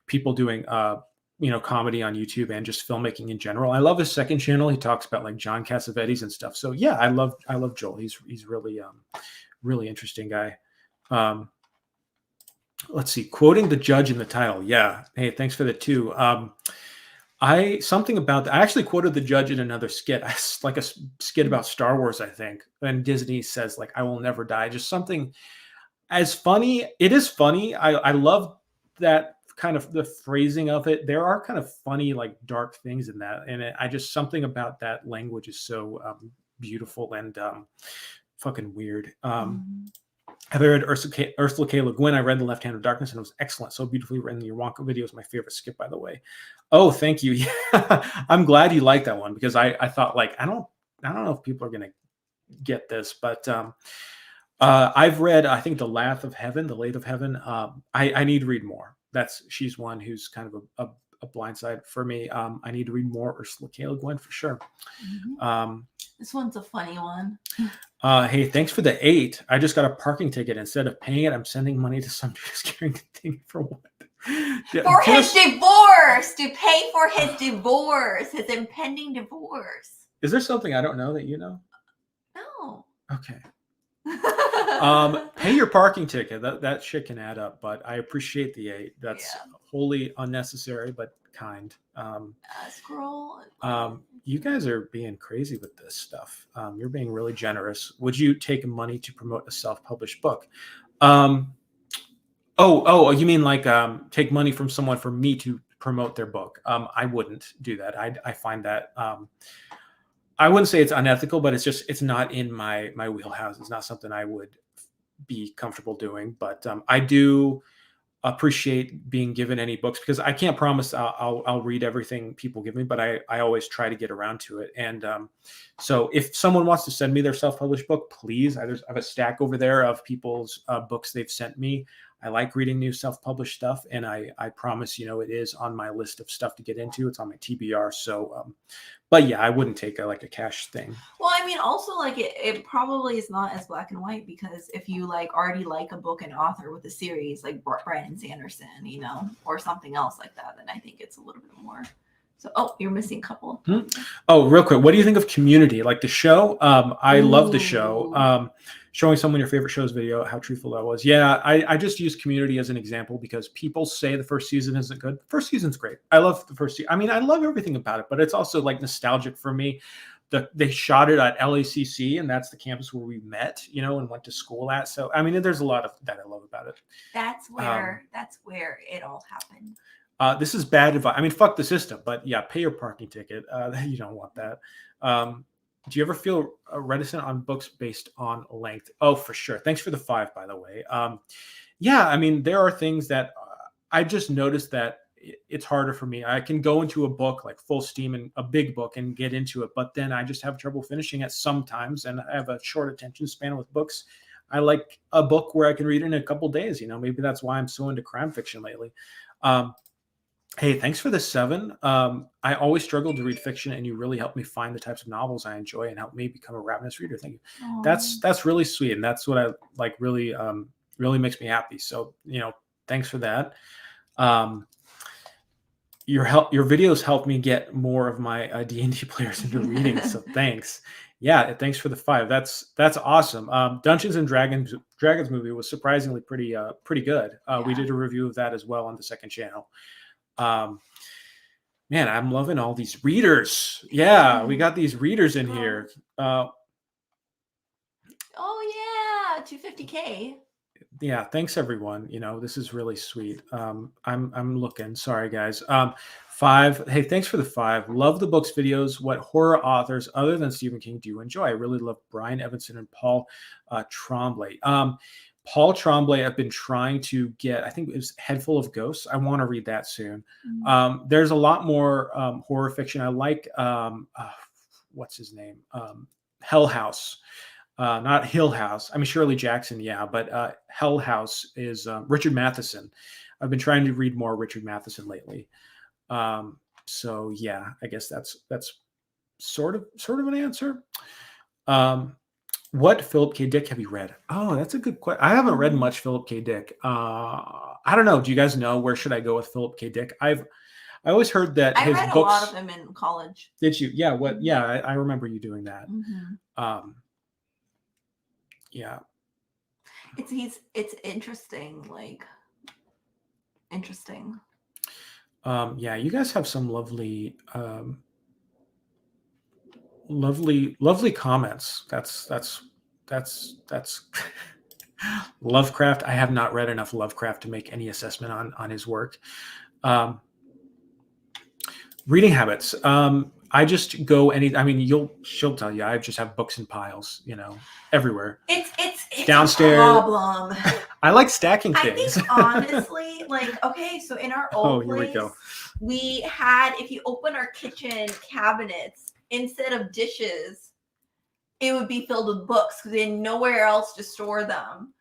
people doing, comedy on YouTube and just filmmaking in general. I love his second channel. He talks about like John Cassavetes and stuff. So yeah, I love Joel. He's really, really interesting guy. Let's see. Quoting the judge in the title. Yeah. Hey, thanks for the 2. Something about that. I actually quoted the judge in another skit, like a skit about Star Wars, I think. And Disney says like, I will never die. Just something as funny. It is funny. I love that kind of the phrasing of it. There are kind of funny, like dark things in that. And something about that language is so beautiful and fucking weird. Have I read Ursula K. Le Guin? I read The Left Hand of Darkness, and it was excellent. So beautifully written. The Wonka video is my favorite skit, by the way. Oh, thank you. Yeah. I'm glad you liked that one because I thought like I don't know if people are gonna get this, but I've read I think The Lathe of Heaven. I need to read more. She's one who's kind of a blindside for me. I need to read more Ursula K. Le Guin for sure. This one's a funny one. Hey, thanks for the 8. I just got a parking ticket. Instead of paying it, I'm sending money to some dude who's carrying the thing for what? For his divorce! To pay for his divorce. His impending divorce. Is there something I don't know that you know? No. Okay. Pay your parking ticket. That shit can add up, but I appreciate the 8. That's wholly unnecessary, but kind. Scroll. You guys are being crazy with this stuff. You're being really generous. Would you take money to promote a self-published book? Oh, you mean like take money from someone for me to promote their book? I wouldn't do that. I find that I wouldn't say it's unethical, but it's not in my wheelhouse. It's not something I would be comfortable doing. But I do appreciate being given any books, because I can't promise I'll read everything people give me, but I always try to get around to it. And so if someone wants to send me their self-published book, please. I have a stack over there of people's books they've sent me. I like reading new self-published stuff, and I promise, it is on my list of stuff to get into. It's on my TBR. So, but yeah, I wouldn't take a cash thing. Well, I mean, also like it probably is not as black and white, because if you like already like a book and author with a series like Brandon Sanderson, or something else like that, then I think it's a little bit more. So, you're missing a couple. Oh, real quick, what do you think of Community, like the show? I love the show. Showing someone your favorite show's video, how truthful that was. Yeah, I just use Community as an example because people say the first season isn't good. The first season's great. I love the first season. I mean, I love everything about it, but it's also like nostalgic for me. They shot it at LACC, and that's the campus where we met, and went to school at. So, I mean, there's a lot of that I love about it. That's where it all happened. This is bad advice. I mean, fuck the system, but yeah, pay your parking ticket. You don't want that. Do you ever feel reticent on books based on length? Oh, for sure. Thanks for the 5, by the way. Yeah, I mean, there are things that I just noticed that it's harder for me. I can go into a book like full steam, and a big book, and get into it, but then I just have trouble finishing it sometimes, and I have a short attention span with books. I like a book where I can read it in a couple days. Maybe that's why I'm so into crime fiction lately. Hey, thanks for the 7. I always struggled to read fiction, and you really helped me find the types of novels I enjoy and helped me become a ravenous reader. Thank you. Aww. That's really sweet, and that's what I like. Really, really makes me happy. So, thanks for that. Your videos helped me get more of my D&D players into reading. So thanks. Yeah, thanks for the 5. That's awesome. Dungeons and Dragons movie was surprisingly pretty good. We did a review of that as well on the second channel. Man, I'm loving all these readers. Yeah, we got these readers in here. Oh yeah, 250K. Yeah, thanks everyone. This is really sweet. I'm looking. Sorry guys. 5. Hey, thanks for the 5. Love the books videos. What horror authors other than Stephen King do you enjoy? I really love Brian Evanson and Paul Tremblay. Paul Tremblay, I've been trying to get, I think it was Head Full of Ghosts. I want to read that soon. There's a lot more horror fiction. I like, what's his name? Hell House. Not Hill House. I mean, Shirley Jackson, yeah, but Hell House is Richard Matheson. I've been trying to read more Richard Matheson lately. So yeah, I guess that's sort of an answer. What Philip K. Dick have you read? Oh, that's a good question. I haven't read much Philip K. Dick. I don't know. Do you guys know where should I go with Philip K. Dick? I always heard that I his read books. A lot of them in college. Did you? Yeah. What? Yeah, I remember you doing that. Yeah. It's interesting, like interesting. Yeah, you guys have some lovely lovely comments. That's Lovecraft. I have not read enough Lovecraft to make any assessment on his work. Reading habits. I just go she'll tell you I just have books in piles, everywhere. It's downstairs. A problem. I like stacking things. I think honestly, okay, so in our old place, we had, if you open our kitchen cabinets, instead of dishes, it would be filled with books because we had nowhere else to store them.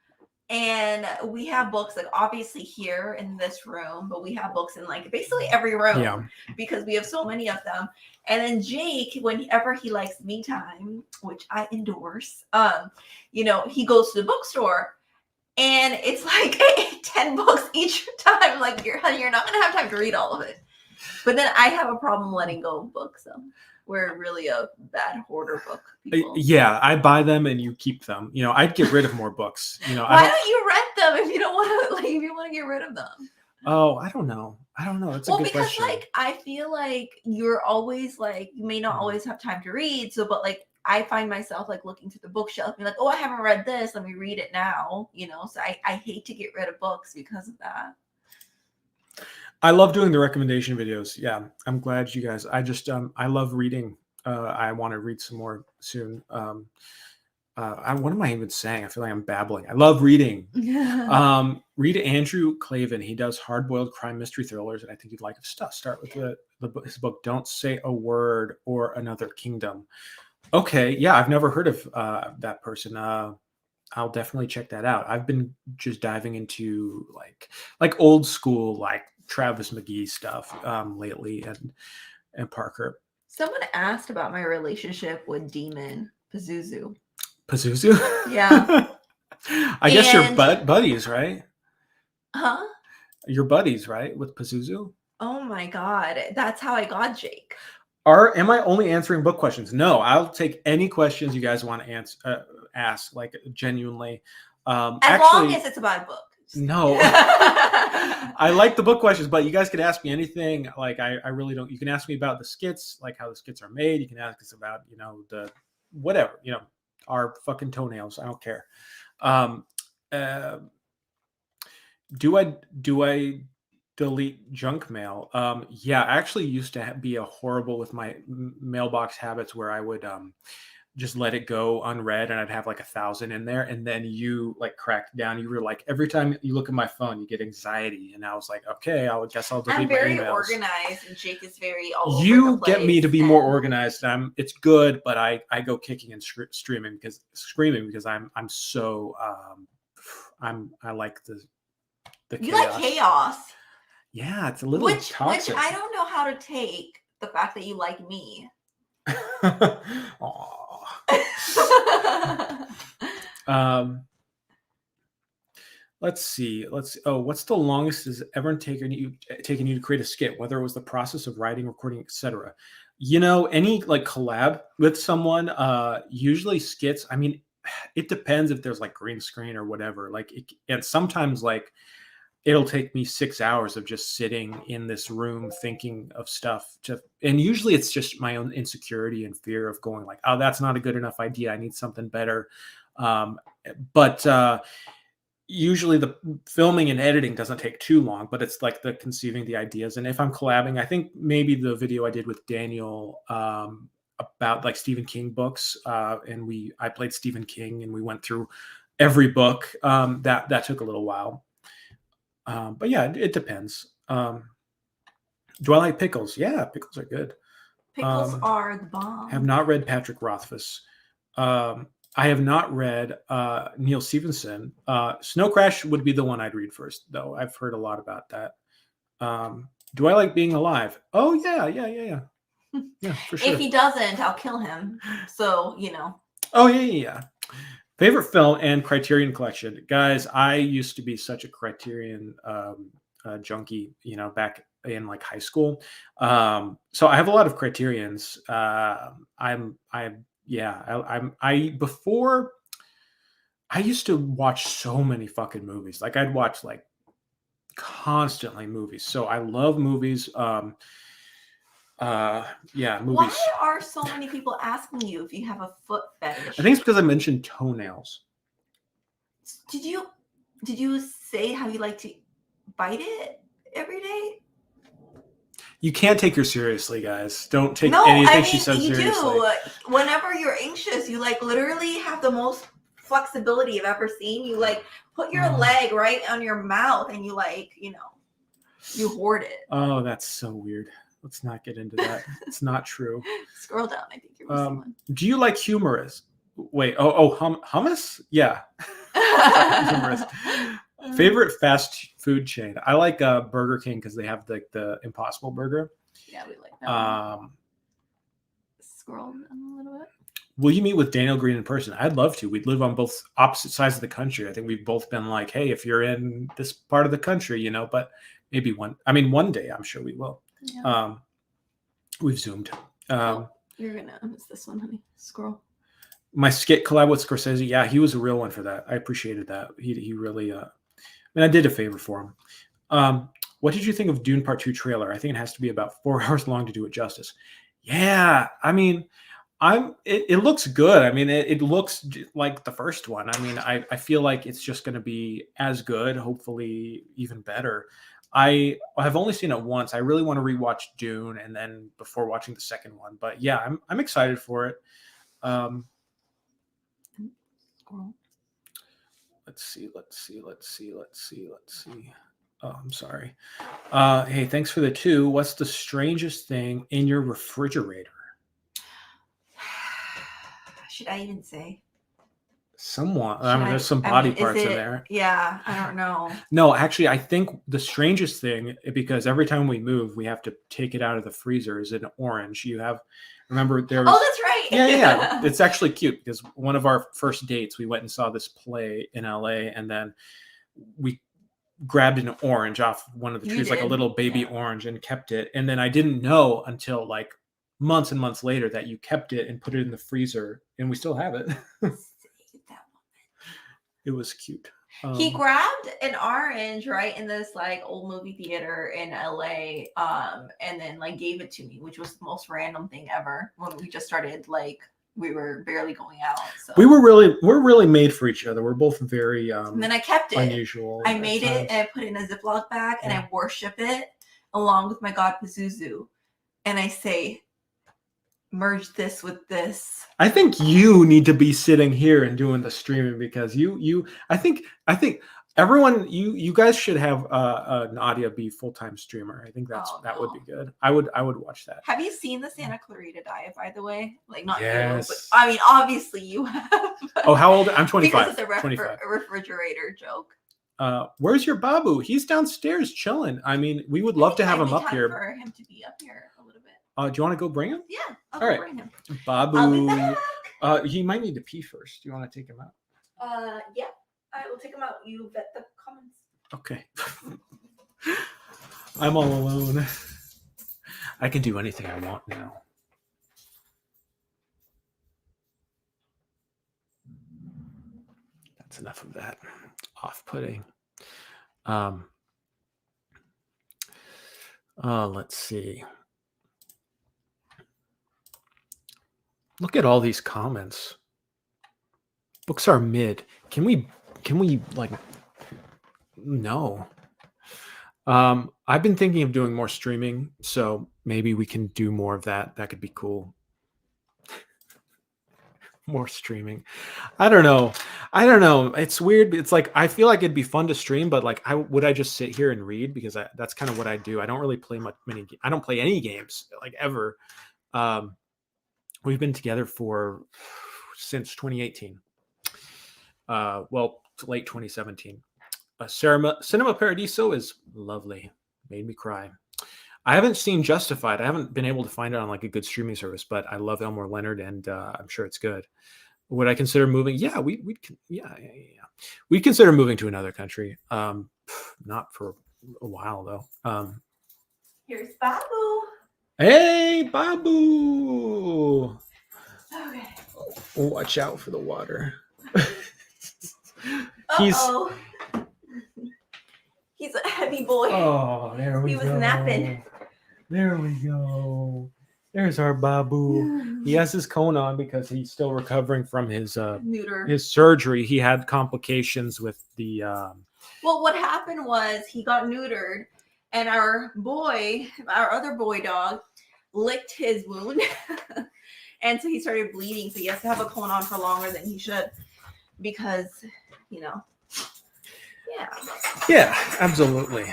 And we have books obviously here in this room, but we have books in basically every room because we have so many of them. And then Jake, whenever he likes me time, which I endorse, he goes to the bookstore and it's 10 books each time. You're not going to have time to read all of it. But then I have a problem letting go of books. So we're really a bad hoarder book people. Yeah, I buy them and you keep them. I'd get rid of more books. Why don't you rent them if you don't want to? If you want to get rid of them? Oh, I don't know. It's a good question. Because I feel like you're always you may not always have time to read. So, but I find myself looking through the bookshelf and oh, I haven't read this. Let me read it now. So I hate to get rid of books because of that. I love doing the recommendation videos. Yeah, I'm glad you guys. I just I love reading I want to read some more soon. What am I even saying? I feel like I'm babbling. I love reading. Read Andrew Clavin. He does hard-boiled crime mystery thrillers, and I think you'd like his stuff. Start with his book, Don't Say a Word or Another Kingdom. Okay, yeah, I've never heard of that person. I'll definitely check that out. I've been just diving into like old school, like Travis McGee stuff lately, and Parker. Someone asked about my relationship with Demon Pazuzu. Pazuzu? Yeah. I guess you're buddies, right? Huh? You're buddies, right? With Pazuzu? Oh my God. That's how I got Jake. Am I only answering book questions? No, I'll take any questions you guys want to ask, like genuinely. As long as it's about a book. No. I like the book questions, but you guys can ask me anything. Like I really don't. You can ask me about the skits, like how the skits are made. You can ask us about, the whatever, our fucking toenails. I don't care. Do I delete junk mail? Yeah, I actually used to be a horrible with my mailbox habits, where I would just let it go unread, and I'd have like 1,000 in there, and then you like cracked down. You were like, every time you look at my phone, you get anxiety, and I was like, okay, guess I'll delete my emails. I'm very organized, and Jake is very all over You the place, get me to be more organized. It's good, but I go kicking and screaming because I'm so I like the chaos. You like chaos. Yeah, it's a little toxic. Which I don't know how to take the fact that you like me. Let's see. What's the longest has ever taken you to create a skit, whether it was the process of writing, recording, etc.? Any like collab with someone, usually skits. I mean, it depends if there's like green screen or whatever. And sometimes like it'll take me 6 hours of just sitting in this room thinking of stuff and usually it's just my own insecurity and fear of going like, oh, that's not a good enough idea. I need something better. But usually the filming and editing doesn't take too long, but it's like the conceiving the ideas. And if I'm collabing, I think maybe the video I did with Daniel about like Stephen King books, and I played Stephen King and we went through every book. That took a little while. But yeah, it depends. Do I like pickles? Yeah, pickles are good. Pickles are the bomb. Have not read Patrick Rothfuss. I have not read Neil Stephenson. Snow Crash would be the one I'd read first, though. I've heard a lot about that. Do I like being alive? Oh, yeah. Yeah, for sure. If he doesn't, I'll kill him. So, Oh, yeah. Favorite film and Criterion collection. Guys, I used to be such a Criterion junkie, back in like high school. So I have a lot of Criterions. Before I used to watch so many fucking movies. Like I'd watch like constantly movies. So I love movies. Movies. Why are so many people asking you if you have a foot fetish? I think it's because I mentioned toenails. Did you say how you like to bite it every day? You can't take her seriously, guys. Don't take anything she says seriously. You do. Whenever you're anxious, you like literally have the most flexibility I've ever seen. You like put your leg right on your mouth and you like, you hoard it. Oh, that's so weird. Let's not get into that. It's not true. Scroll down. I think you're missing one. Do you like humorous? Wait. Hummus? Yeah. Humorous. Favorite fast food chain? I like Burger King because they have the Impossible Burger. Yeah, we like that. Scroll down a little bit. Will you meet with Daniel Green in person? I'd love to. We'd live on both opposite sides of the country. I think we've both been like, hey, if you're in this part of the country, but maybe one day I'm sure we will. Yeah. We've Zoomed. You're gonna miss this one, honey. Scroll. My skit collab with Scorsese. Yeah, he was a real one for that. I appreciated that. He really. I did a favor for him. What did you think of Dune Part 2 trailer? I think it has to be about 4 hours long to do it justice. Yeah, I mean, it looks good. I mean, it looks like the first one. I mean, I feel like it's just going to be as good, hopefully even better. I have only seen it once. I really want to rewatch Dune, and then before watching the second one. But yeah, I'm excited for it. Let's see. Oh, I'm sorry. Hey, thanks for the 2. What's the strangest thing in your refrigerator? Should I even say? Somewhat. I mean, there's some body parts in there. Yeah, I don't know. No, actually, I think the strangest thing, because every time we move, we have to take it out of the freezer, is an orange. Remember there was. Oh, that's right. Yeah. It's actually cute because one of our first dates, we went and saw this play in LA, and then we grabbed an orange off one of the trees, like a little baby orange, and kept it. And then I didn't know until like months and months later that you kept it and put it in the freezer, and we still have it. It was cute. He grabbed an orange right in this like old movie theater in LA, and then like gave it to me, which was the most random thing ever when we just started, like we were barely going out. So we're really made for each other. We're both very and then I kept it. Unusual. I made it and I put it in a Ziploc bag and I worship it along with my God Pazuzu. And I say, merge this with this. I think you need to be sitting here and doing the streaming because I think everyone you guys should have Nadia be full-time streamer. I think that would be good. I would watch that. Have you seen the Santa Clarita Diet, by the way? Like not yes. you, but I mean obviously you have. Oh, how old? I'm 25. Because it's a 25. Refrigerator joke. Where's your Babu? He's downstairs chilling. I mean, we would love to have him up here. For him to be up here a little bit. Do you want to go bring him? Yeah. All right. Bring him. Babu. I'll be back. He might need to pee first. Do you want to take him out? Yeah. I will take him out. You vet the comments. Okay. I'm all alone. I can do anything I want now. That's enough of that. Off-putting. Let's see. Look at all these comments. Books are mid. Can we like no. I've been thinking of doing more streaming, so maybe we can do more of that. That could be cool. More streaming. I don't know. It's weird. It's like I feel like it'd be fun to stream, but like would I just sit here and read because that's kind of what I do. I don't really play I don't play any games like ever. We've been together since 2018. Well, late 2017. Cinema Paradiso is lovely. Made me cry. I haven't seen Justified. I haven't been able to find it on like a good streaming service, but I love Elmore Leonard and I'm sure it's good. Would I consider moving? Yeah, we'd consider moving to another country. Not for a while though. Here's Babu. Hey, Babu. Okay. Watch out for the water. He's a heavy boy. Oh, there we go. He was napping. There we go. There's our Babu. He has his cone on because he's still recovering from his surgery. He had complications with the. Well, what happened was he got neutered, and our other boy dog, licked his wound, and so he started bleeding. So he has to have a cone on for longer than he should, because Yeah. Yeah, absolutely.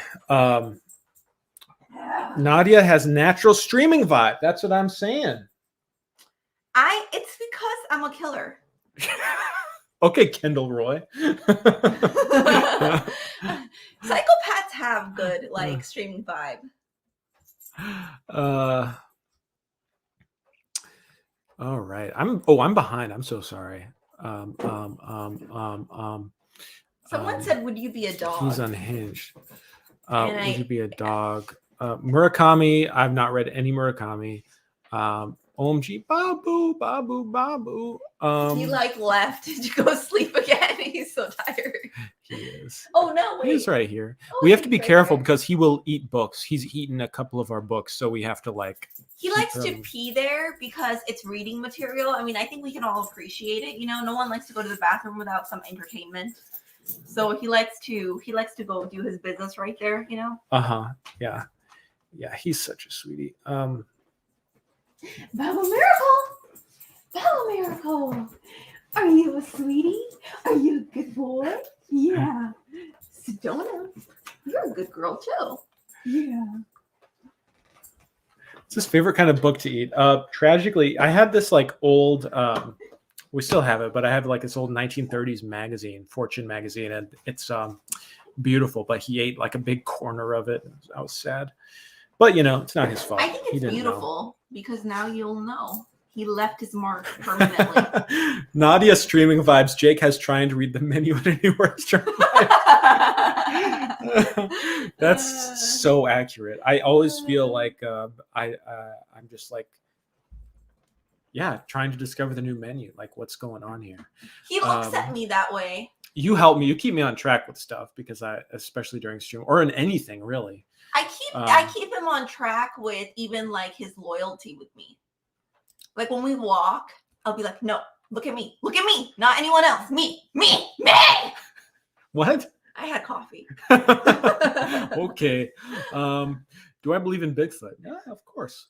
Nadia has natural streaming vibe. That's what I'm saying. It's because I'm a killer. Okay, Kendall Roy. Psychopaths have good streaming vibe. All right. I'm behind. I'm so sorry. Someone said, would you be a dog? He's unhinged. Would you be a dog? Murakami. I've not read any Murakami. OMG, Babu. He left to go sleep again. He's so tired. He is. Oh no, wait. He's right here. We have to be careful because he will eat books. He's eaten a couple of our books, so we have to He likes to pee there because it's reading material. I mean, I think we can all appreciate it. No one likes to go to the bathroom without some entertainment. So he likes to go do his business right there, you know. Yeah. Yeah, he's such a sweetie. Bella Miracle, Bella Miracle, are you a sweetie? Are you a good boy? Yeah. Sedona, you're a good girl too. Yeah. It's his favorite kind of book to eat. Tragically, I had this like old we still have it, but I have like this old 1930s magazine, Fortune magazine, and it's beautiful, but he ate like a big corner of it. I was sad. But you know, it's not his fault. I think it's beautiful because now you'll know. He left his mark permanently. Nadia streaming vibes. Jake has trying to read the menu at a new restaurant. That's so accurate. I always feel like I'm just like, yeah, trying to discover the new menu. Like, what's going on here? He looks at me that way. You help me. You keep me on track with stuff because especially during stream or in anything really. I keep him on track with even like his loyalty with me. Like when we walk, I'll be like, no, look at me, not anyone else, me. What? I had coffee. Okay. Do I believe in Bigfoot? Yeah, of course.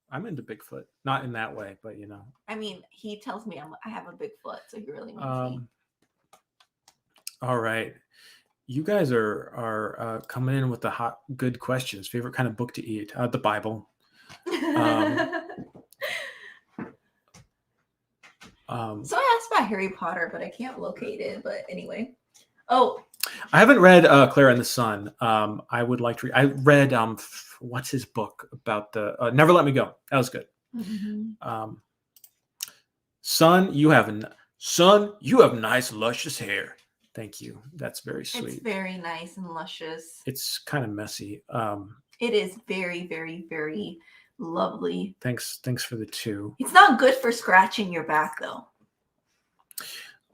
I'm into Bigfoot, not in that way, but you know. I mean, he tells me I have a big foot, so he really means me. All right. You guys are coming in with the good questions. Favorite kind of book to eat? The Bible. So I asked about Harry Potter, but I can't locate it. But anyway, I haven't read Clara and the Sun. I would like to read. I read what's his book about the Never Let Me Go. That was good. Mm-hmm. Son, you have nice luscious hair. Thank you. That's very sweet. It's very nice and luscious. It's kind of messy. It is very, very, very lovely. Thanks for the 2. It's not good for scratching your back though.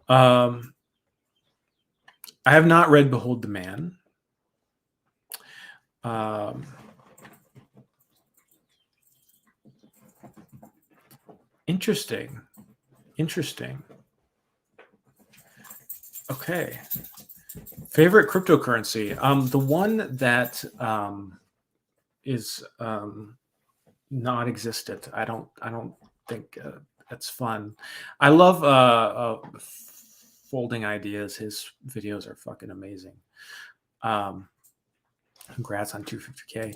I have not read Behold the Man. Interesting. Okay. Favorite cryptocurrency. The one that is non-existent. I don't think that's fun. I love Folding Ideas. His videos are fucking amazing. Congrats on 250K.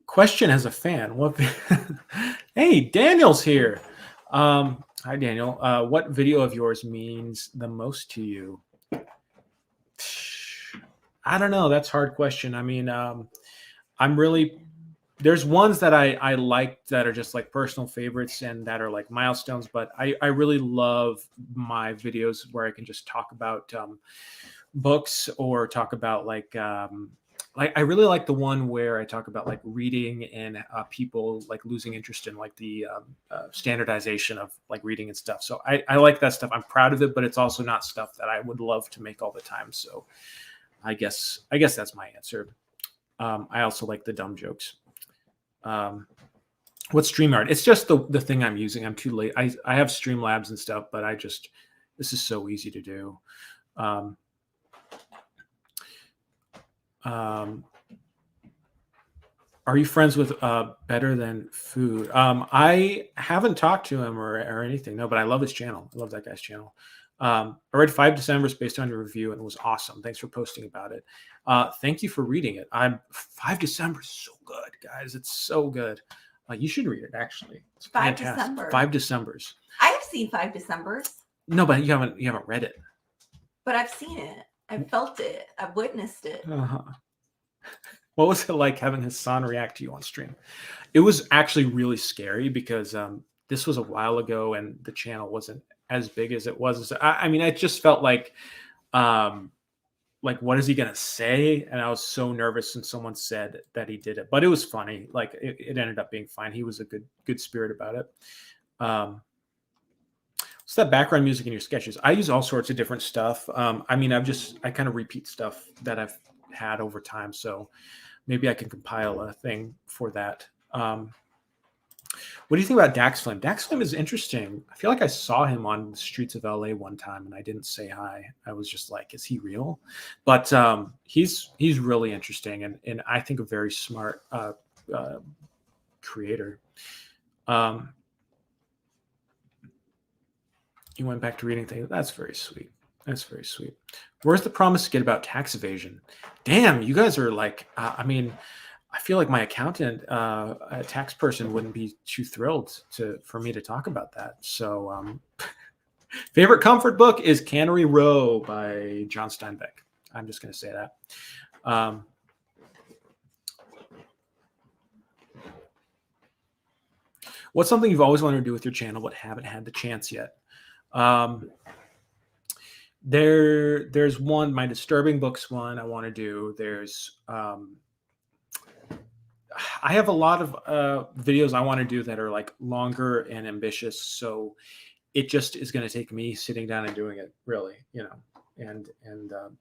Question as a fan. What? Hey, Daniel's here. Hi, Daniel. What video of yours means the most to you? I don't know. That's a hard question. I mean, there's ones that I like that are just like personal favorites and that are like milestones, but I really love my videos where I can just talk about books or talk about like I really like the one where I talk about like reading and people like losing interest in like the standardization of like reading and stuff. So I like that stuff. I'm proud of it, but it's also not stuff that I would love to make all the time. So I guess that's my answer. I also like the dumb jokes. What's StreamYard? It's just the thing I'm using. I'm too late. I have Streamlabs and stuff, but this is so easy to do. Are you friends with Better Than Food? I haven't talked to him or anything. No, but I love his channel. I love that guy's channel. I read 5 Decembers based on your review and it was awesome. Thanks for posting about it. Thank you for reading it. 5 Decembers is so good, guys. It's so good. You should read it, actually. It's 5 fantastic. December. 5 Decembers. I have seen 5 Decembers. No, but you haven't read it. But I've seen it. I've felt it. I've witnessed it. What was it like having his son react to you on stream? It was actually really scary because this was a while ago and the channel wasn't as big as it was. I mean, I just felt like what is he gonna say? And I was so nervous when someone said that he did it, but it was funny. Like it ended up being fine. He was a good spirit about it. What's that background music in your sketches? I use all sorts of different stuff. I mean, I kind of repeat stuff that I've had over time. So maybe I can compile a thing for that. What do you think about Dax Flame? Dax Flame is interesting. I feel like I saw him on the streets of LA one time and I didn't say hi. I was just like, is he real? But he's really interesting and I think a very smart creator. You went back to reading things. That's very sweet. That's very sweet. Where's the promise skit about tax evasion? Damn, you guys are like, I mean, I feel like my accountant, a tax person, wouldn't be too thrilled for me to talk about that. So, favorite comfort book is Cannery Row by John Steinbeck. I'm just going to say that. What's something you've always wanted to do with your channel but haven't had the chance yet? There's one, my disturbing books one I want to do. There's I have a lot of videos I want to do that are like longer and ambitious, so it just is going to take me sitting down and doing it, really, you know. And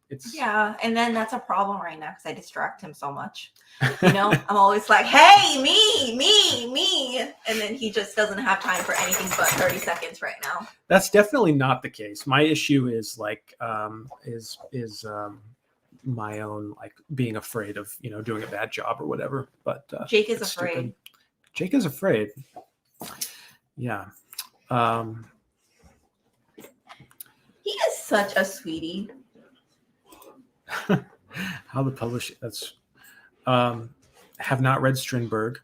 it's and then that's a problem right now because I distract him so much. You know, I'm always like, hey, me, and then he just doesn't have time for anything but 30 seconds right now. That's definitely not the case. My issue is like my own, like, being afraid of, you know, doing a bad job or whatever. But Jake is afraid. Stupid. Jake is afraid. Yeah. He is such a sweetie. How the publish that's have not read Strindberg.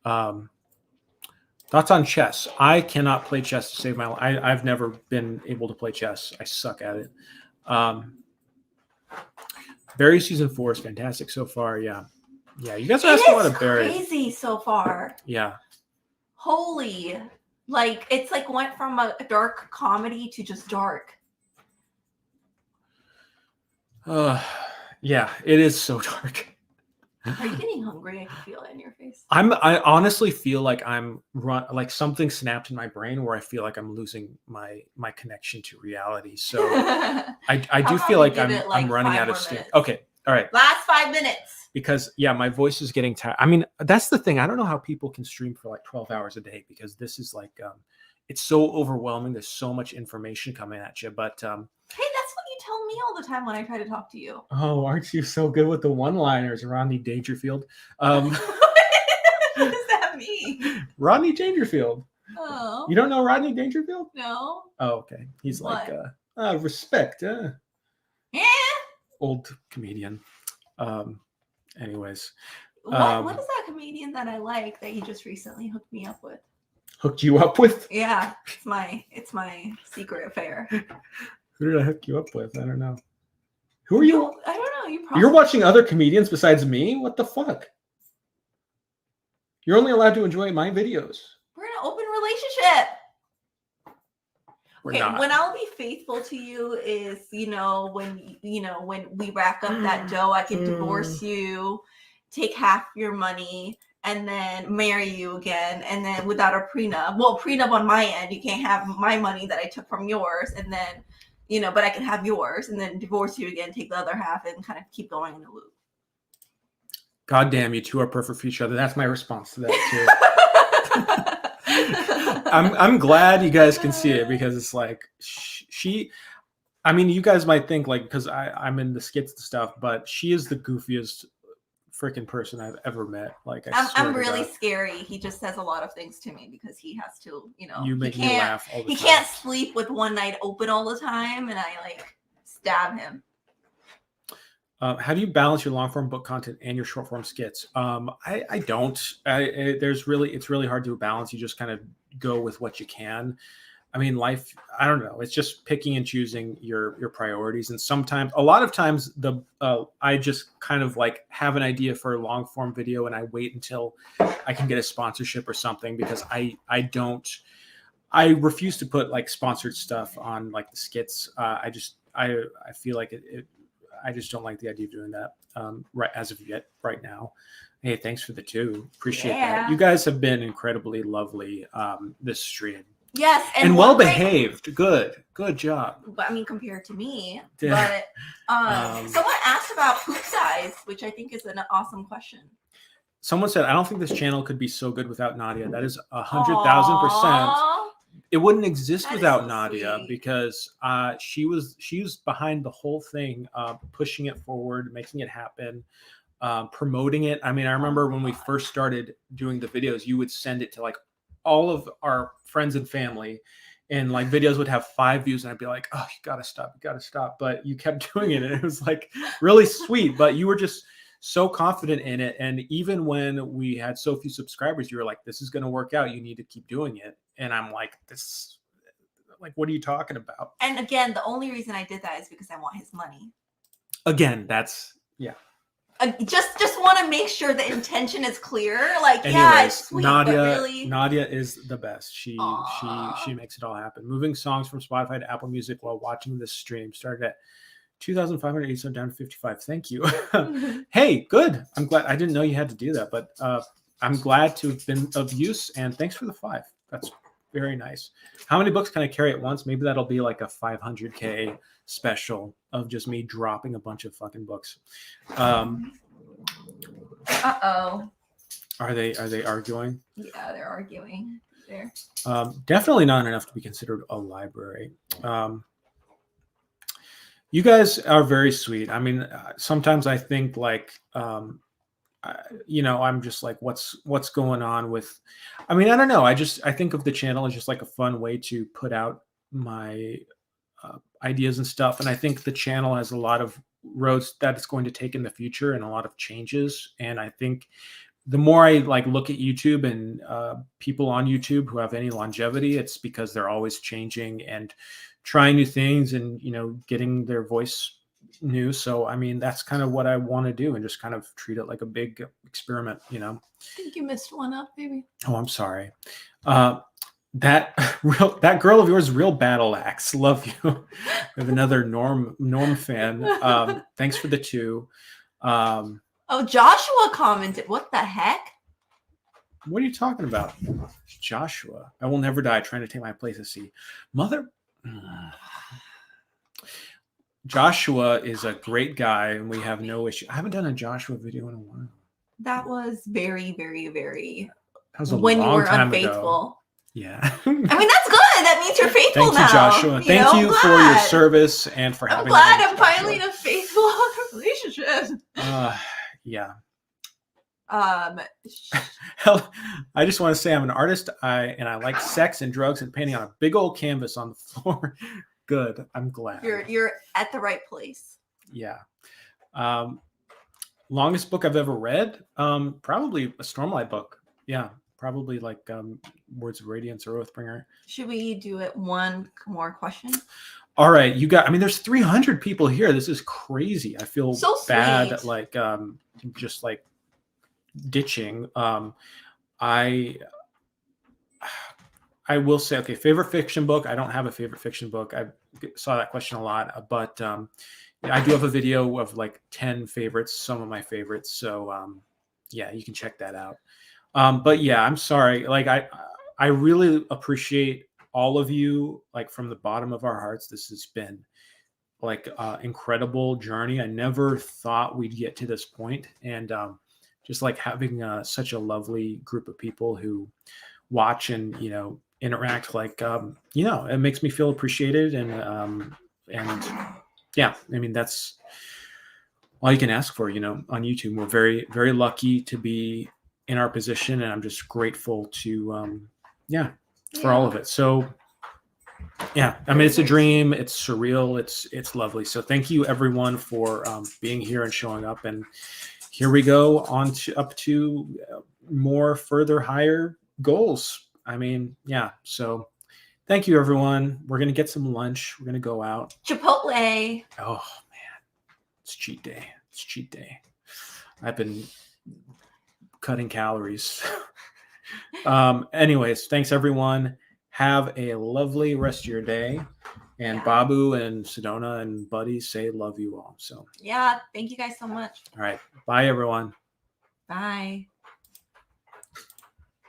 Thoughts on chess? I cannot play chess to save my life. I've never been able to play chess. I suck at it. Barry season 4 is fantastic so far. Yeah, you guys are asking a lot of Barry. Crazy so far. Yeah. Holy, like it's like went from a dark comedy to just dark. Yeah, it is so dark. Are you getting hungry? I can feel it in your face. I honestly feel like like something snapped in my brain where I feel like I'm losing my connection to reality. So I do feel like I'm running out of steam. Okay. All right. Last 5 minutes. Because my voice is getting tired. I mean, that's the thing. I don't know how people can stream for like 12 hours a day because this is like it's so overwhelming. There's so much information coming at you. But hey, that's what you tell me all the time when I try to talk to you. Oh, aren't you so good with the one-liners, Rodney Dangerfield? What does that mean? Rodney Dangerfield. Oh. You don't know Rodney Dangerfield? No. Oh, okay. He's what? Like respect. Yeah. Old comedian. Anyways. What is that comedian that I like that you just recently hooked me up with? Hooked you up with? Yeah, it's my secret affair. Who did I hook you up with? I don't know. Who are you? I don't know. You're watching other comedians besides me? What the fuck? You're only allowed to enjoy my videos. We're in an open relationship. We're okay, not. When I'll be faithful to you is, when we rack up that dough, I can divorce you, take half your money, and then marry you again, and then without a prenup. Well, prenup on my end, you can't have my money that I took from yours, and then, but I can have yours, and then divorce you again, take the other half, and kind of keep going in a loop. God damn, you two are perfect for each other. That's my response to that too. I'm glad you guys can see it because it's like I mean, you guys might think like because I'm in the skits and stuff, but she is the goofiest freaking person I've ever met. Like I'm really scary. He just says a lot of things to me because he has to, You make me laugh all the time. He can't sleep with one night open all the time, and I like stab him. How do you balance your long form book content and your short form skits? I don't. It's really hard to balance. You just kind of go with what you can. I mean, life, I don't know. It's just picking and choosing your priorities. And a lot of times I just kind of like have an idea for a long form video and I wait until I can get a sponsorship or something because I refuse to put like sponsored stuff on like the skits. I feel like I just don't like the idea of doing that right as of yet right now. Hey, thanks for the 2. Appreciate that. You guys have been incredibly lovely this stream. Yes, and well behaved. Good job. But I mean, compared to me. But someone asked about poop size, which I think is an awesome question. Someone said, I don't think this channel could be so good without Nadia. That is 100,000%. Aw, It wouldn't exist that is without so Nadia sweet. because she was behind the whole thing, pushing it forward, making it happen, promoting it. I mean, I remember when we God. first started doing the videos, you would send it to like all of our friends and family, and like videos would have 5 views, and I'd be like, oh, you gotta stop. But you kept doing it, and it was like really sweet. But you were just so confident in it. And even when we had so few subscribers, you were like, this is gonna work out. You need to keep doing it. And I'm like, this, like, what are you talking about? And again, the only reason I did that is because I want his money. Again, that's yeah. Just want to make sure the intention is clear. Like, Anyways, yeah, it's sweet, Nadia, but really, Nadia is the best. She Aw. makes it all happen. Moving songs from Spotify to Apple Music while watching this stream started at 2,587 down to 55. Thank you. Hey, good. I'm glad. I didn't know you had to do that, but I'm glad to have been of use. And thanks for the 5. That's very nice. How many books can I carry at once? Maybe that'll be like a 500K special of just me dropping a bunch of fucking books. Uh-oh. Are they arguing? Yeah, they're arguing there. Definitely not enough to be considered a library. You guys are very sweet. I mean, sometimes I think like, I'm just like, what's going on with, I mean, I don't know. I think of the channel as just like a fun way to put out my ideas and stuff. And I think the channel has a lot of roads that it's going to take in the future and a lot of changes. And I think the more I like look at YouTube and people on YouTube who have any longevity, it's because they're always changing and trying new things and, getting their voice new. So, I mean, that's kind of what I want to do and just kind of treat it like a big experiment, I think you missed one up, baby. Oh, I'm sorry. That girl of yours, real battle axe. Love you. We have another Norm fan. Thanks for the 2. Oh, Joshua commented. What the heck? What are you talking about? Joshua. I will never die trying to take my place at sea. Mother. Joshua is a great guy and we have no issue. I haven't done a Joshua video in a while. That was very, very, very. That was a when long you were time unfaithful. Ago. Yeah. I mean, that's good. That means you're faithful Thank now. you, Joshua. Thank you for your service and for having. I'm glad I'm finally in a faithful relationship. Yeah. Hell, I just want to say I'm an artist. I like sex and drugs and painting on a big old canvas on the floor. Good. I'm glad. You're at the right place. Yeah. Longest book I've ever read? Probably a Stormlight book. Yeah. Probably like Words of Radiance or Oathbringer. Should we do it one more question? All right, I mean, there's 300 people here. This is crazy. I feel so bad, like just like ditching. I will say, okay, favorite fiction book. I don't have a favorite fiction book. I saw that question a lot, but I do have a video of like 10 favorites, some of my favorites. So yeah, you can check that out. But yeah, I'm sorry. Like I really appreciate all of you, like from the bottom of our hearts. This has been like incredible journey. I never thought we'd get to this point, and just like having such a lovely group of people who watch and interact, like it makes me feel appreciated, and yeah, I mean that's all you can ask for. On YouTube, we're very, very lucky to be in our position, and I'm just grateful to for all of it. So yeah, I mean, it's a dream, it's surreal, it's lovely. So thank you everyone for being here and showing up, and here we go on to up to more further higher goals. I mean, yeah, so thank you everyone. We're gonna get some lunch, we're gonna go out. Chipotle. Oh man, it's cheat day. I've been cutting calories. Anyways, thanks everyone. Have a lovely rest of your day. And Babu and Sedona and Buddy say love you all. So yeah, thank you guys so much. All right. Bye everyone. Bye.